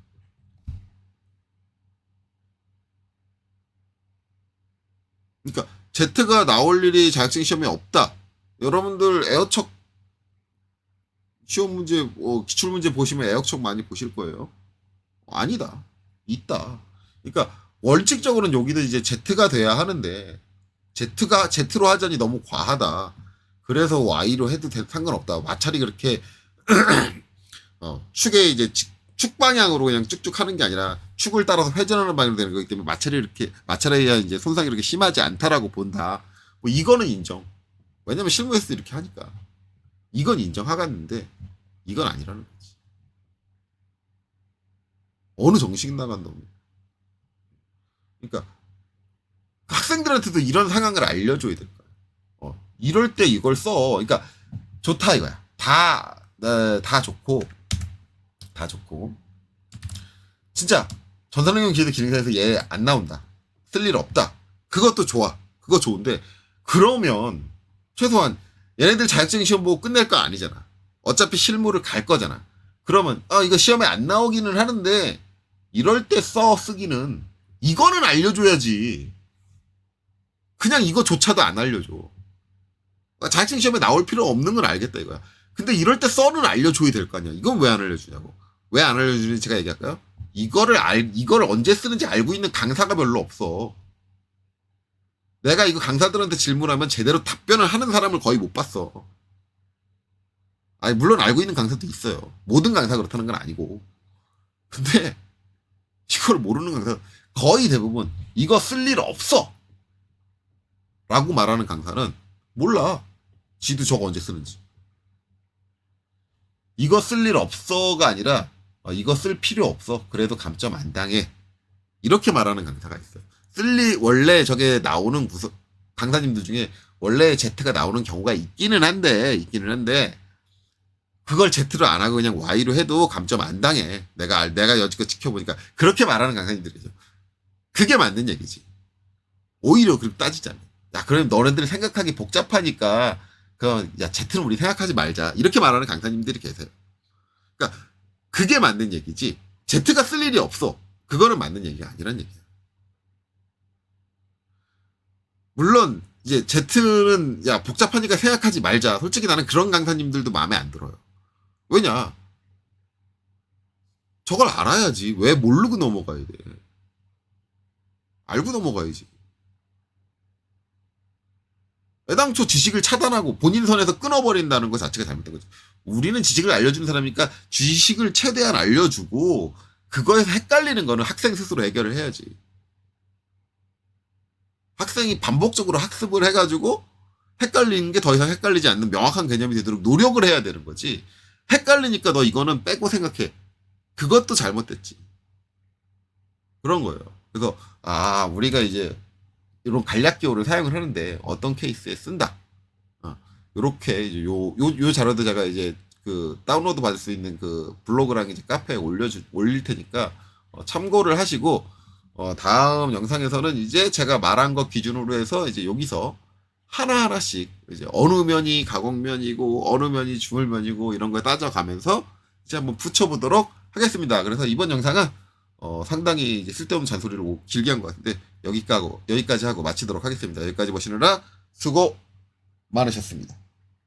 그러니까 Z가 나올 일이 자격증 시험에 없다. 여러분들 에어촉 시험 문제, 기출 문제 보시면 에어촉 많이 보실 거예요. 아니다. 있다. 그러니까 원칙적으로는 여기도 이제 Z가 돼야 하는데 Z로 하자니 너무 과하다. 그래서 Y로 해도 상관없다. 마찰이 그렇게 축에 이제 축 방향으로 그냥 쭉쭉 하는 게 아니라 축을 따라서 회전하는 방향으로 되는 거기 때문에 마찰에 의한 이제 손상이 이렇게 심하지 않다라고 본다. 뭐 이거는 인정. 왜냐면 실무에서도 이렇게 하니까. 이건 인정하겠는데 이건 아니라는 거지. 어느 정식 나간 놈이. 그러니까 학생들한테도 이런 상황을 알려줘야 될 거야. 이럴 때 이걸 써. 그러니까 좋다 이거야. 다 좋고 진짜 전산응용 기회도 기능사에서 얘 안 나온다. 쓸 일 없다. 그것도 좋아. 그거 좋은데 그러면 최소한 얘네들 자격증 시험 보고 끝낼 거 아니잖아. 어차피 실무를 갈 거잖아. 그러면 이거 시험에 안 나오기는 하는데 이럴 때 쓰기는 이거는 알려줘야지. 그냥 이거조차도 안 알려줘. 자격증 시험에 나올 필요 없는 건 알겠다 이거야. 근데 이럴 때 써는 알려줘야 될 거 아니야. 이건 왜 안 알려주냐고. 왜 안 알려주는지 제가 얘기할까요? 이거를 언제 쓰는지 알고 있는 강사가 별로 없어. 내가 이거 강사들한테 질문하면 제대로 답변을 하는 사람을 거의 못 봤어. 아니, 물론 알고 있는 강사도 있어요. 모든 강사가 그렇다는 건 아니고. 근데 이걸 모르는 강사 거의 대부분 이거 쓸 일 없어 라고 말하는 강사는 몰라. 지도 저거 언제 쓰는지. 이거 쓸 일 없어가 아니라 이거 쓸 필요 없어. 그래도 감점 안 당해. 이렇게 말하는 강사가 있어요. 원래 저게 나오는 강사님들 중에 원래 Z가 나오는 경우가 있기는 한데 그걸 Z로 안 하고 그냥 Y로 해도 감점 안 당해. 내가 여지껏 지켜보니까 그렇게 말하는 강사님들이죠. 그게 맞는 얘기지. 오히려 그렇게 따지자면. 야, 그럼 너네들 생각하기 복잡하니까 야, Z는 우리 생각하지 말자. 이렇게 말하는 강사님들이 계세요. 그러니까 그게 맞는 얘기지. Z가 쓸 일이 없어. 그거는 맞는 얘기가 아니란 얘기야. 물론 이제 Z는 야, 복잡하니까 생각하지 말자. 솔직히 나는 그런 강사님들도 마음에 안 들어요. 왜냐? 저걸 알아야지. 왜 모르고 넘어가야 돼? 알고 넘어가야지. 애당초 지식을 차단하고 본인 선에서 끊어버린다는 것 자체가 잘못된 거죠. 우리는 지식을 알려주는 사람이니까 지식을 최대한 알려주고 그거에서 헷갈리는 거는 학생 스스로 해결을 해야지. 학생이 반복적으로 학습을 해가지고 헷갈리는 게 더 이상 헷갈리지 않는 명확한 개념이 되도록 노력을 해야 되는 거지. 헷갈리니까 너 이거는 빼고 생각해. 그것도 잘못됐지. 그런 거예요. 그래서 우리가 이제 이런 간략기호를 사용을 하는데 어떤 케이스에 쓴다. 요렇게 이제 요 자료도 제가 이제 그 다운로드 받을 수 있는 그 블로그랑 이제 카페에 올릴 테니까 참고를 하시고 다음 영상에서는 이제 제가 말한 것 기준으로 해서 이제 여기서 하나하나씩 이제 어느 면이 가공면이고 어느 면이 주물면이고 이런 걸 따져가면서 이제 한번 붙여보도록 하겠습니다. 그래서 이번 영상은 상당히 이제 쓸데없는 잔소리를 길게 한 것 같은데 여기까지 하고 마치도록 하겠습니다. 여기까지 보시느라 수고 많으셨습니다.